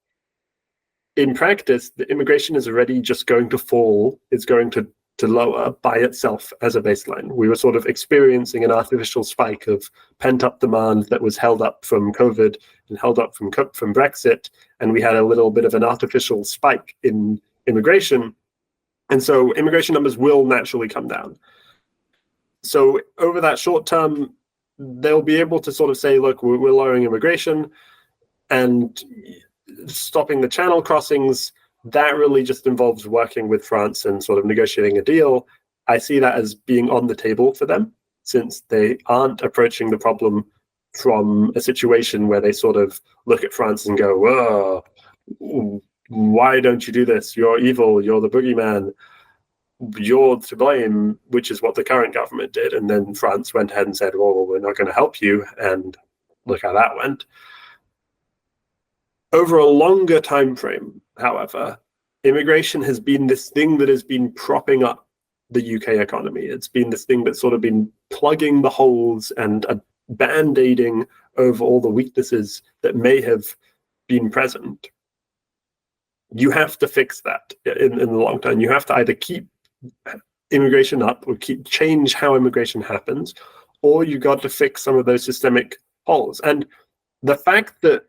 in practice, the immigration is already just going to fall. It's going to lower by itself as a baseline. We were sort of experiencing an artificial spike of pent-up demand that was held up from COVID and held up from Brexit, and we had a little bit of an artificial spike in immigration, and so immigration numbers will naturally come down. So over that short term, they'll be able to sort of say, look, we're lowering immigration and stopping the channel crossings. That really just involves working with France and sort of negotiating a deal. I see that as being on the table for them, since they aren't approaching the problem from a situation where they sort of look at France and go, whoa, why don't you do this? You're evil. You're the boogeyman. You're to blame, which is what the current government did. And then France went ahead and said, well, we're not going to help you. And look how that went. Over a longer time frame, however, immigration has been this thing that has been propping up the UK economy. It's been this thing that's sort of been plugging the holes and band-aiding over all the weaknesses that may have been present. You have to fix that in the long term. You have to either keep immigration up or change how immigration happens, or you got to fix some of those systemic holes. And the fact that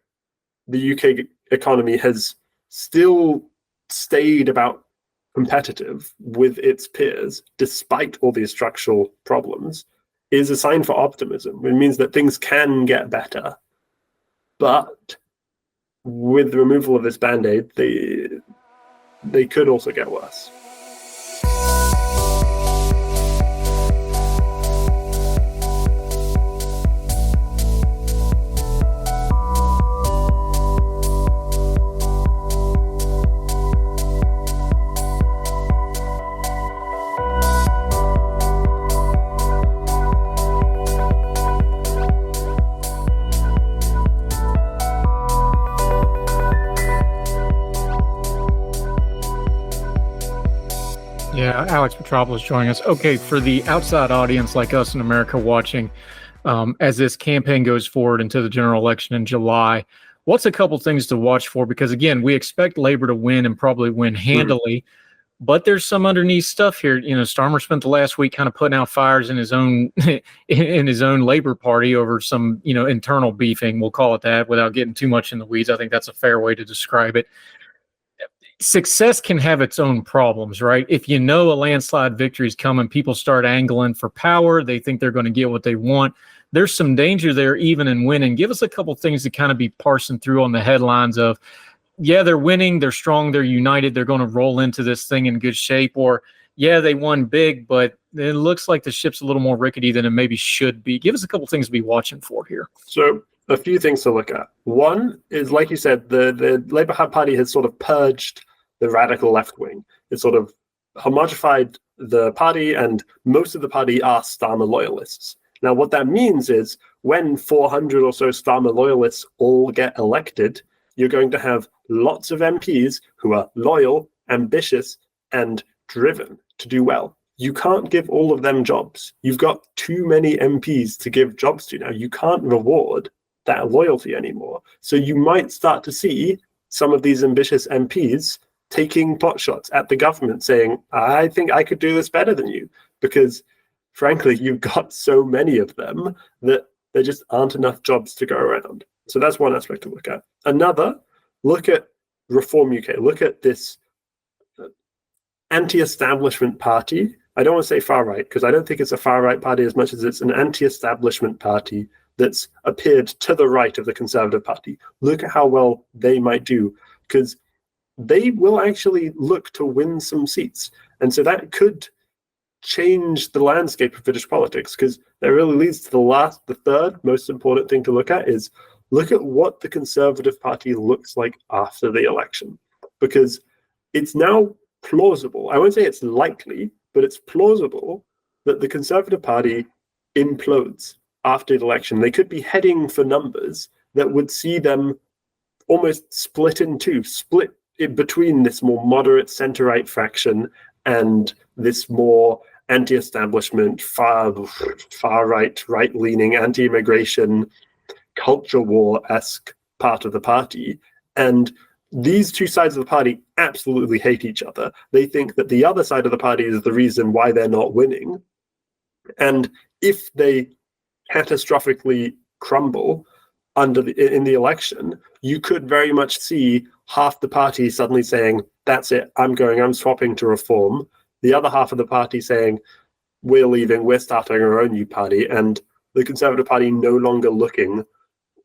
the UK economy has still stayed about competitive with its peers, despite all these structural problems, is a sign for optimism. It means that things can get better. But with the removal of this Band-Aid, they could also get worse. Yeah, Alex Petropolous joining us. Okay, for the outside audience like us in America watching, as this campaign goes forward into the general election in July, what's a couple things to watch for? Because again, we expect Labor to win and probably win handily, but there's some underneath stuff here. Starmer spent the last week kind of putting out fires in his own in his own Labor Party over some internal beefing, we'll call it that, without getting too much in the weeds. I think that's a fair way to describe it. success can have its own problems, right? If you know a landslide victory is coming, people start angling for power. They think they're going to get what they want. There's some danger there even in winning. Give us a couple things to kind of be parsing through on the headlines of, yeah, they're winning, they're strong, they're united, they're going to roll into this thing in good shape, or yeah, they won big, but it looks like the ship's a little more rickety than it maybe should be. Give us a couple things to be watching for here. So a few things to look at. One is, like you said, the Labour Party has sort of purged the radical left wing. It's sort of homogenized the party, and most of the party are Starmer loyalists. Now, what that means is when 400 or so Starmer loyalists all get elected, you're going to have lots of MPs who are loyal, ambitious, and driven to do well. You can't give all of them jobs. You've got too many MPs to give jobs to now. You can't reward that loyalty anymore. So you might start to see some of these ambitious MPs taking pot shots at the government, saying, I think I could do this better than you, because frankly, you've got so many of them that there just aren't enough jobs to go around. So that's one aspect to look at. Another, look at Reform UK. Look at this anti-establishment party. I don't want to say far right, because I don't think it's a far right party as much as it's an anti-establishment party that's appeared to the right of the Conservative Party. Look at how well they might do, because they will actually look to win some seats. And so that could change the landscape of British politics, because that really leads to the third most important thing to look at is look at what the Conservative Party looks like after the election. Because it's now plausible, I won't say it's likely, but it's plausible that the Conservative Party implodes after the election. They could be heading for numbers that would see them almost split in two, split in between this more moderate centre-right faction and this more anti-establishment, far-right, right-leaning, anti-immigration, culture war-esque part of the party. And these two sides of the party absolutely hate each other. They think that the other side of the party is the reason why they're not winning. And if they catastrophically crumble in the election, you could very much see half the party suddenly saying, that's it, I'm swapping to Reform. The other half of the party saying, we're leaving, we're starting our own new party, and the Conservative Party no longer looking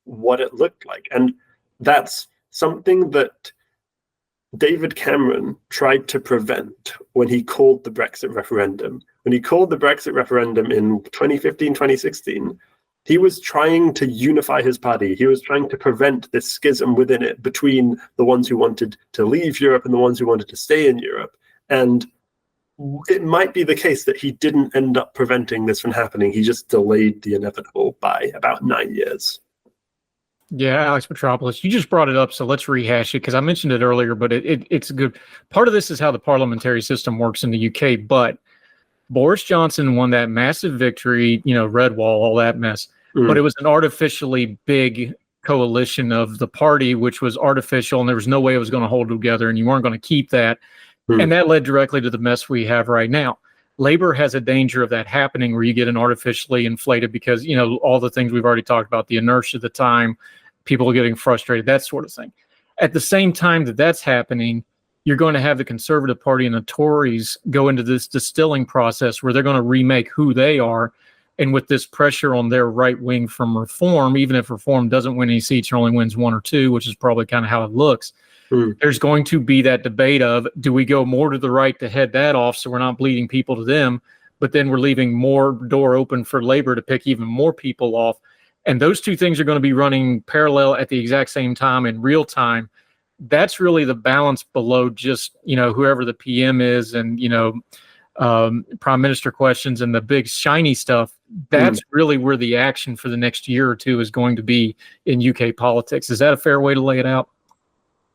what it looked like. And that's something that David Cameron tried to prevent when he called the Brexit referendum. When he called the Brexit referendum in 2015, 2016, he was trying to unify his party. He was trying to prevent this schism within it between the ones who wanted to leave Europe and the ones who wanted to stay in Europe. And it might be the case that he didn't end up preventing this from happening. He just delayed the inevitable by about 9 years. Yeah, Alex Petropolous, you just brought it up, so let's rehash it, because I mentioned it earlier, but it's a good part of this is how the parliamentary system works in the UK. But Boris Johnson won that massive victory, Red Wall, all that mess. But it was an artificially big coalition of the party, which was artificial, and there was no way it was going to hold together, and you weren't going to keep that. And that led directly to the mess we have right now. Labor has a danger of that happening, where you get an artificially inflated, because, all the things we've already talked about, the inertia of the time, people getting frustrated, that sort of thing. At the same time that that's happening, you're going to have the Conservative Party and the Tories go into this distilling process where they're going to remake who they are. And with this pressure on their right wing from Reform, even if Reform doesn't win any seats or only wins one or two, which is probably kind of how it looks, there's going to be that debate of, do we go more to the right to head that off so we're not bleeding people to them, but then we're leaving more door open for Labor to pick even more people off. And those two things are going to be running parallel at the exact same time in real time. That's really the balance below just, whoever the PM is and, prime minister questions and the big shiny stuff. That's really where the action for the next year or two is going to be in UK politics. Is that a fair way to lay it out?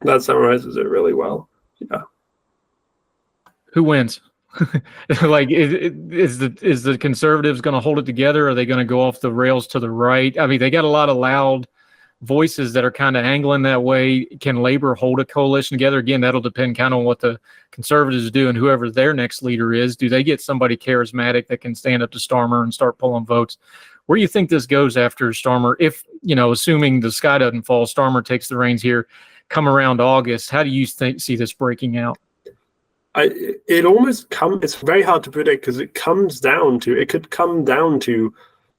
That summarizes it really well. Yeah. Who wins? Like, is the Conservatives going to hold it together? Are they going to go off the rails to the right? I mean, they got a lot of loud voices that are kind of angling that way. Can Labor hold a coalition together? Again, that'll depend kind of on what the Conservatives do and whoever their next leader is. Do they get somebody charismatic that can stand up to Starmer and start pulling votes? Where do you think this goes after Starmer? If, assuming the sky doesn't fall, Starmer takes the reins here, come around August, how do you see this breaking out? It's very hard to predict because it could come down to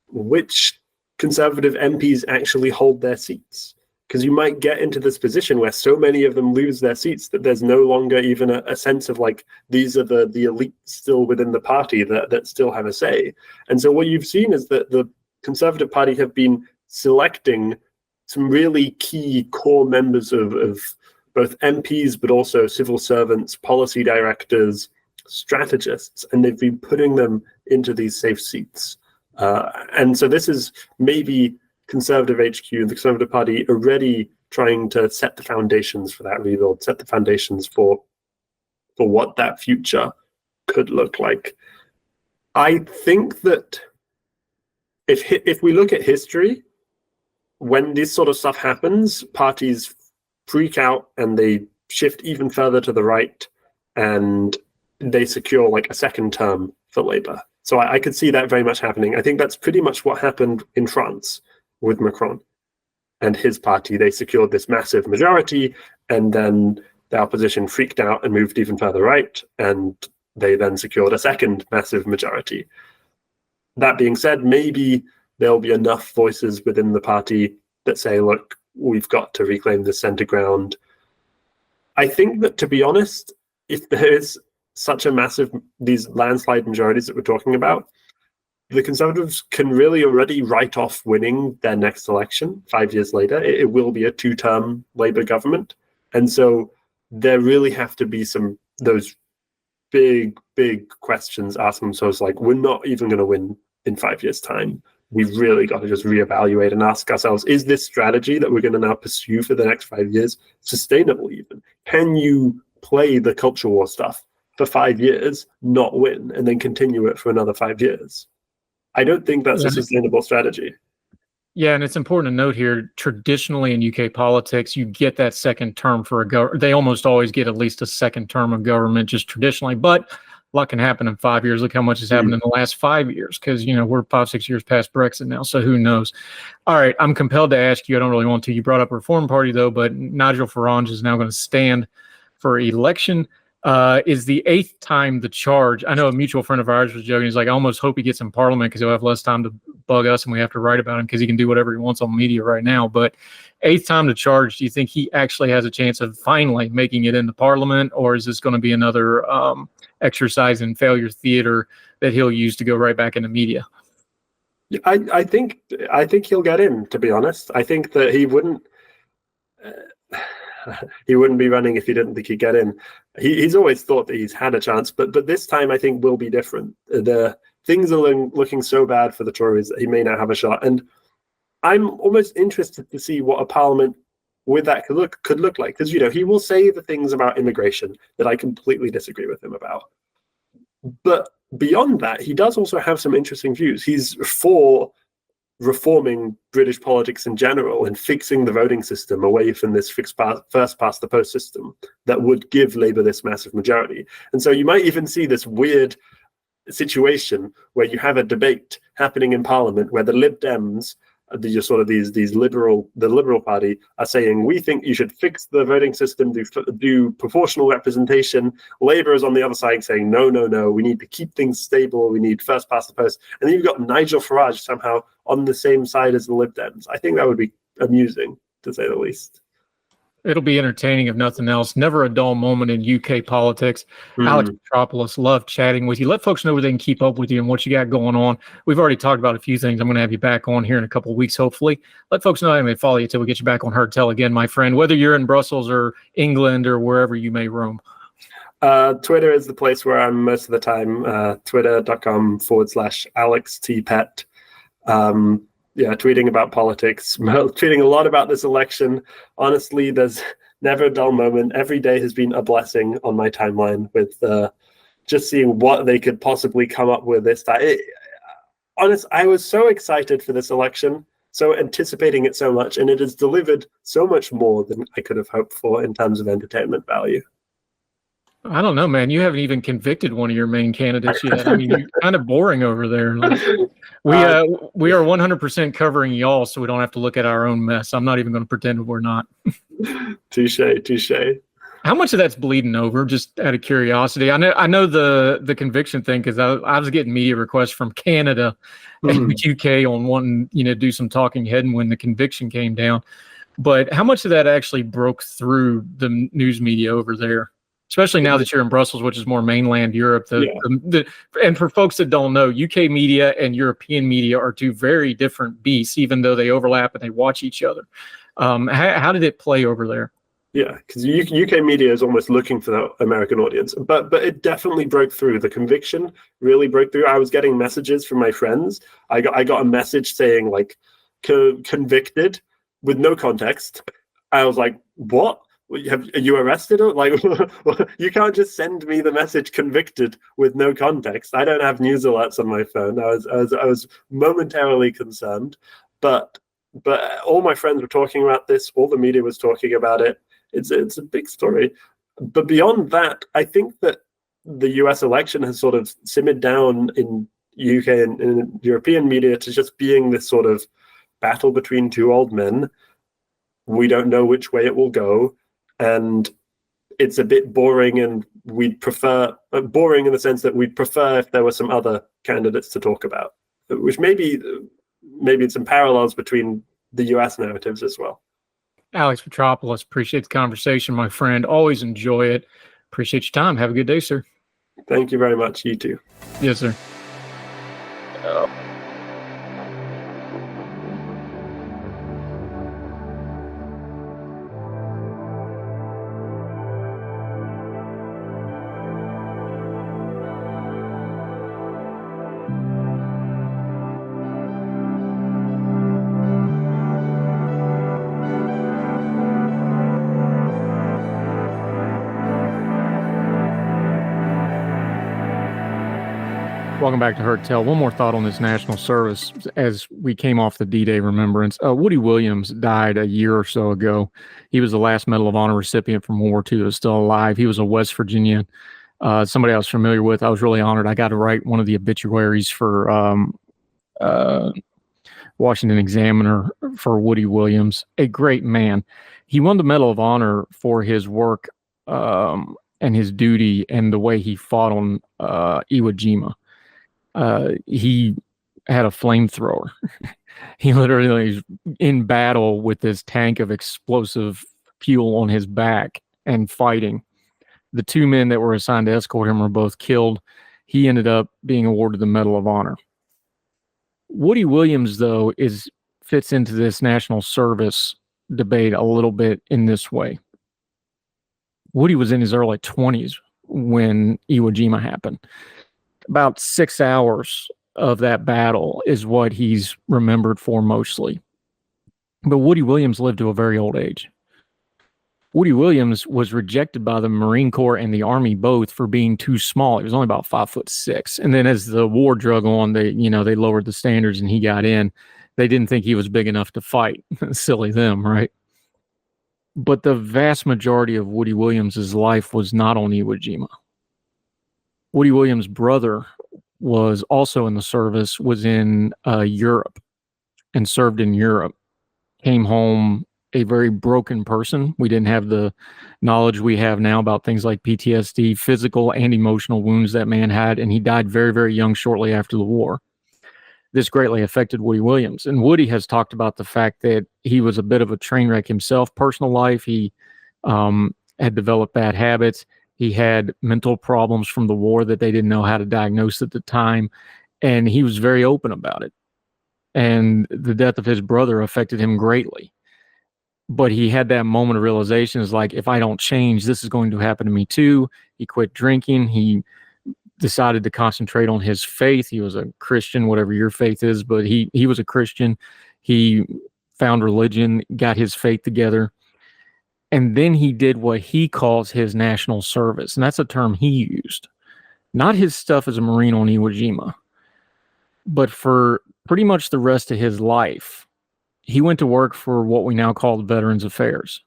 which Conservative MPs actually hold their seats. Because you might get into this position where so many of them lose their seats that there's no longer even a sense of like, these are the elites still within the party that still have a say. And so what you've seen is that the Conservative Party have been selecting some really key core members of both MPs, but also civil servants, policy directors, strategists, and they've been putting them into these safe seats. And so this is maybe Conservative HQ, the Conservative Party, already trying to set the foundations for that rebuild, set the foundations for what that future could look like. I think that if we look at history, when this sort of stuff happens, parties freak out and they shift even further to the right and they secure like a second term for Labour. So I could see that very much happening. I think that's pretty much what happened in France with Macron and his party. They secured this massive majority and then the opposition freaked out and moved even further right, and they then secured a second massive majority. That being said, maybe there'll be enough voices within the party that say, look, we've got to reclaim the centre ground. I think that, to be honest, if there is such a massive, these landslide majorities that we're talking about, the Conservatives can really already write off winning their next election 5 years later. It will be a two-term Labour government. And so there really have to be those big questions asked themselves, like, we're not even going to win in 5 years' time. We've really got to just reevaluate and ask ourselves, is this strategy that we're going to now pursue for the next 5 years sustainable even? Can you play the culture war stuff for 5 years, not win, and then continue it for another 5 years? I don't think that's a sustainable strategy. Yeah, and it's important to note here, traditionally in UK politics, you get that second term for a government. They almost always get at least a second term of government, just traditionally. But a lot can happen in 5 years. Look how much has happened in the last 5 years, because, we're 5-6 years past Brexit now, so who knows? All right, I'm compelled to ask you. I don't really want to. You brought up Reform Party, though, but Nigel Farage is now going to stand for election. Is the eighth time the charge? I know a mutual friend of ours was joking. He's like, I almost hope he gets in Parliament because he'll have less time to bug us and we have to write about him because he can do whatever he wants on media right now. But eighth time to charge, do you think he actually has a chance of finally making it into Parliament, or is this going to be another exercise in failure theater that he'll use to go right back into media? I think he'll get in, to be honest. I think that he wouldn't be running if he didn't think he'd get in. He's always thought that he's had a chance, but this time I think will be different. The things are looking so bad for the Tories that he may now have a shot. And I'm almost interested to see what a parliament with that could look like, because he will say the things about immigration that I completely disagree with him about. But beyond that, he does also have some interesting views. He's for reforming British politics in general and fixing the voting system away from this first past the post system that would give Labour this massive majority. And so you might even see this weird situation where you have a debate happening in Parliament where the Lib Dems, the Liberal Party, are saying, we think you should fix the voting system, do proportional representation. Labour is on the other side saying, no, we need to keep things stable, we need first past the post. And then you've got Nigel Farage somehow on the same side as the Lib Dems. I think that would be amusing, to say the least. It'll be entertaining, if nothing else. Never a dull moment in UK politics. Alex Petropolous, love chatting with you. Let folks know where they can keep up with you and what you got going on. We've already talked about a few things. I'm going to have you back on here in a couple of weeks, hopefully. Let folks know how they follow you until we get you back on Heard Tell again, my friend, whether you're in Brussels or England or wherever you may roam. Twitter is the place where I'm most of the time. Twitter.com/AlexTPet. Tweeting about politics, tweeting a lot about this election. Honestly, there's never a dull moment. Every day has been a blessing on my timeline with just seeing what they could possibly come up with this time. I was so excited for this election, so anticipating it so much, and it has delivered so much more than I could have hoped for in terms of entertainment value. I don't know, man. You haven't even convicted one of your main candidates yet. I mean, you're kind of boring over there. We are 100% covering y'all, so we don't have to look at our own mess. I'm not even going to pretend we're not. Touche. How much of that's bleeding over? Just out of curiosity. I know the conviction thing, because I was getting media requests from Canada and UK on wanting do some talking head and when the conviction came down. But how much of that actually broke through the news media over there? Especially now that you're in Brussels, which is more mainland Europe. And for folks that don't know, UK media and European media are two very different beasts, even though they overlap and they watch each other. How did it play over there? Yeah, because UK media is almost looking for the American audience, but it definitely broke through. The conviction really broke through. I was getting messages from my friends. I got a message saying like convicted with no context. I was like, what? Are you arrested? Like, you can't just send me the message convicted with no context. I don't have news alerts on my phone. I was momentarily concerned, but all my friends were talking about this. All the media was talking about it. It's a big story. But beyond that, I think that the US election has sort of simmered down in UK and European media to just being this sort of battle between two old men. We don't know which way it will go. And it's a bit boring, and we'd prefer boring in the sense that we'd prefer if there were some other candidates to talk about, which maybe some parallels between the US narratives as well. Alex Petropolous, appreciate the conversation, my friend. Always enjoy it. Appreciate your time. Have a good day, sir. Thank you very much. You too. Yes, sir. Welcome back to Heard Tell. One more thought on this national service as we came off the D-Day remembrance. Woody Williams died a year or so ago. He was the last Medal of Honor recipient from World War II that was still alive. He was a West Virginian, somebody I was familiar with. I was really honored. I got to write one of the obituaries for Washington Examiner for Woody Williams, a great man. He won the Medal of Honor for his work and his duty and the way he fought on Iwo Jima. He had a flamethrower. He literally was in battle with this tank of explosive fuel on his back and fighting. The two men that were assigned to escort him were both killed. He ended up being awarded the Medal of Honor. Woody Williams, though, fits into this national service debate a little bit in this way. Woody was in his early 20s when Iwo Jima happened. About 6 hours of that battle is what he's remembered for mostly. But Woody Williams lived to a very old age. Woody Williams was rejected by the Marine Corps and the Army both for being too small. He was only about 5'6". And then as the war drug on, they lowered the standards and he got in. They didn't think he was big enough to fight. Silly them, right? But the vast majority of Woody Williams' life was not on Iwo Jima. Woody Williams' brother was also in the service, was in Europe and served in Europe, came home a very broken person. We didn't have the knowledge we have now about things like PTSD, physical and emotional wounds that man had, and he died very, very young shortly after the war. This greatly affected Woody Williams. And Woody has talked about the fact that he was a bit of a train wreck himself. Personal life, he had developed bad habits. He had mental problems from the war that they didn't know how to diagnose at the time. And he was very open about it. And the death of his brother affected him greatly. But he had that moment of realization, is like, if I don't change, this is going to happen to me too. He quit drinking. He decided to concentrate on his faith. He was a Christian, whatever your faith is, but he was a Christian. He found religion, got his faith together. And then he did what he calls his national service. And that's a term he used. Not his stuff as a Marine on Iwo Jima, but for pretty much the rest of his life, he went to work for what we now call the Veterans Affairs.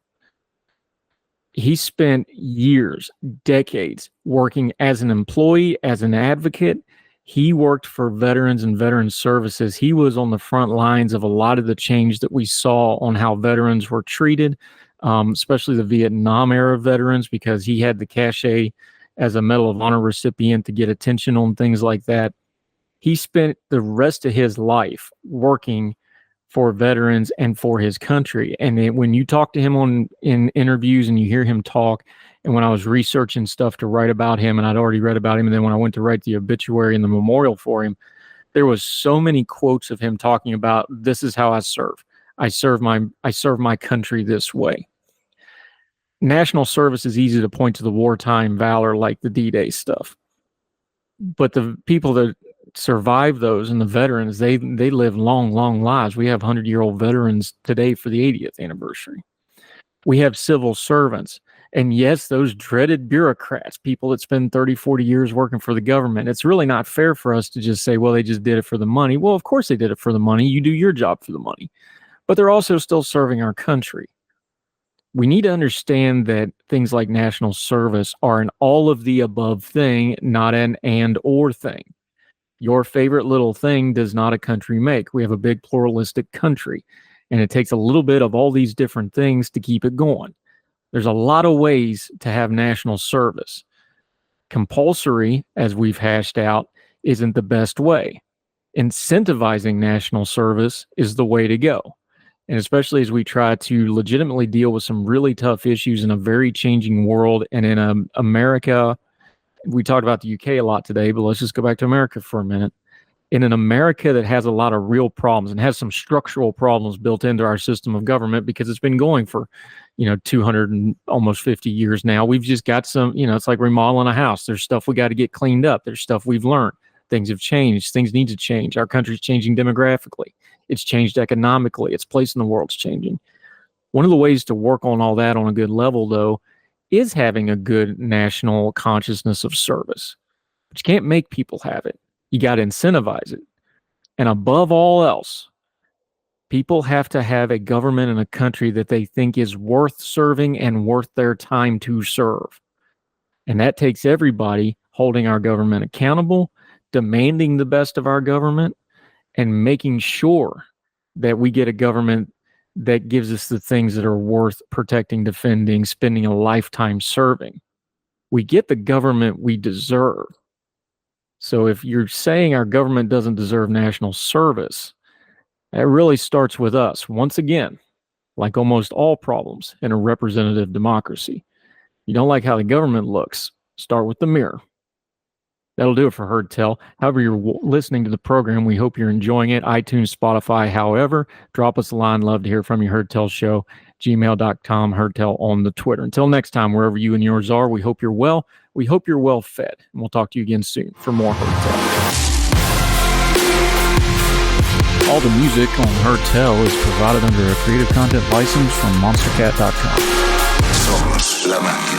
He he spent years, decades working as an employee, as an advocate. He worked for veterans and veteran services. He was on the front lines of a lot of the change that we saw on how veterans were treated, especially the Vietnam era veterans, because he had the cachet as a Medal of Honor recipient to get attention on things like that. He spent the rest of his life working for veterans and for his country. And when you talk to him in interviews and you hear him talk, and when I was researching stuff to write about him, and I'd already read about him, and then when I went to write the obituary and the memorial for him, there was so many quotes of him talking about, this is how I serve. I serve my country this way. National service is easy to point to the wartime valor like the D-Day stuff. But the people that survive those and the veterans, they live long lives. We have 100-year-old veterans today for the 80th anniversary. We have civil servants. And yes, those dreaded bureaucrats, people that spend 30, 40 years working for the government. It's really not fair for us to just say, well, they just did it for the money. Well, of course they did it for the money. You do your job for the money. But they're also still serving our country. We need to understand that things like national service are an all of the above thing, not an and or thing. Your favorite little thing does not a country make. We have a big pluralistic country, and it takes a little bit of all these different things to keep it going. There's a lot of ways to have national service. Compulsory, as we've hashed out, isn't the best way. Incentivizing national service is the way to go. And especially as we try to legitimately deal with some really tough issues in a very changing world, and in America, we talked about the UK a lot today, but let's just go back to America for a minute. In an America that has a lot of real problems and has some structural problems built into our system of government because it's been going for, 200 and almost 50 years now. We've just got some, it's like remodeling a house. There's stuff we got to get cleaned up. There's stuff we've learned. Things have changed. Things need to change. Our country's changing demographically. It's changed economically. Its place in the world's changing. One of the ways to work on all that on a good level, though, is having a good national consciousness of service. But you can't make people have it. You got to incentivize it. And above all else, people have to have a government and a country that they think is worth serving and worth their time to serve. And that takes everybody holding our government accountable, demanding the best of our government, and making sure that we get a government that gives us the things that are worth protecting, defending, spending a lifetime serving. We get the government we deserve. So if you're saying our government doesn't deserve national service, that really starts with us. Once again, like almost all problems in a representative democracy, you don't like how the government looks, start with the mirror. That'll do it for Heard Tell. However you're listening to the program, we hope you're enjoying it. iTunes, Spotify, however, drop us a line. Love to hear from you. Heard Tell Show, gmail.com, Heard Tell on the Twitter. Until next time, wherever you and yours are, we hope you're well. We hope you're well fed. And we'll talk to you again soon for more Heard Tell. All the music on Heard Tell is provided under a Creative Content license from monstercat.com. Somos la máquina.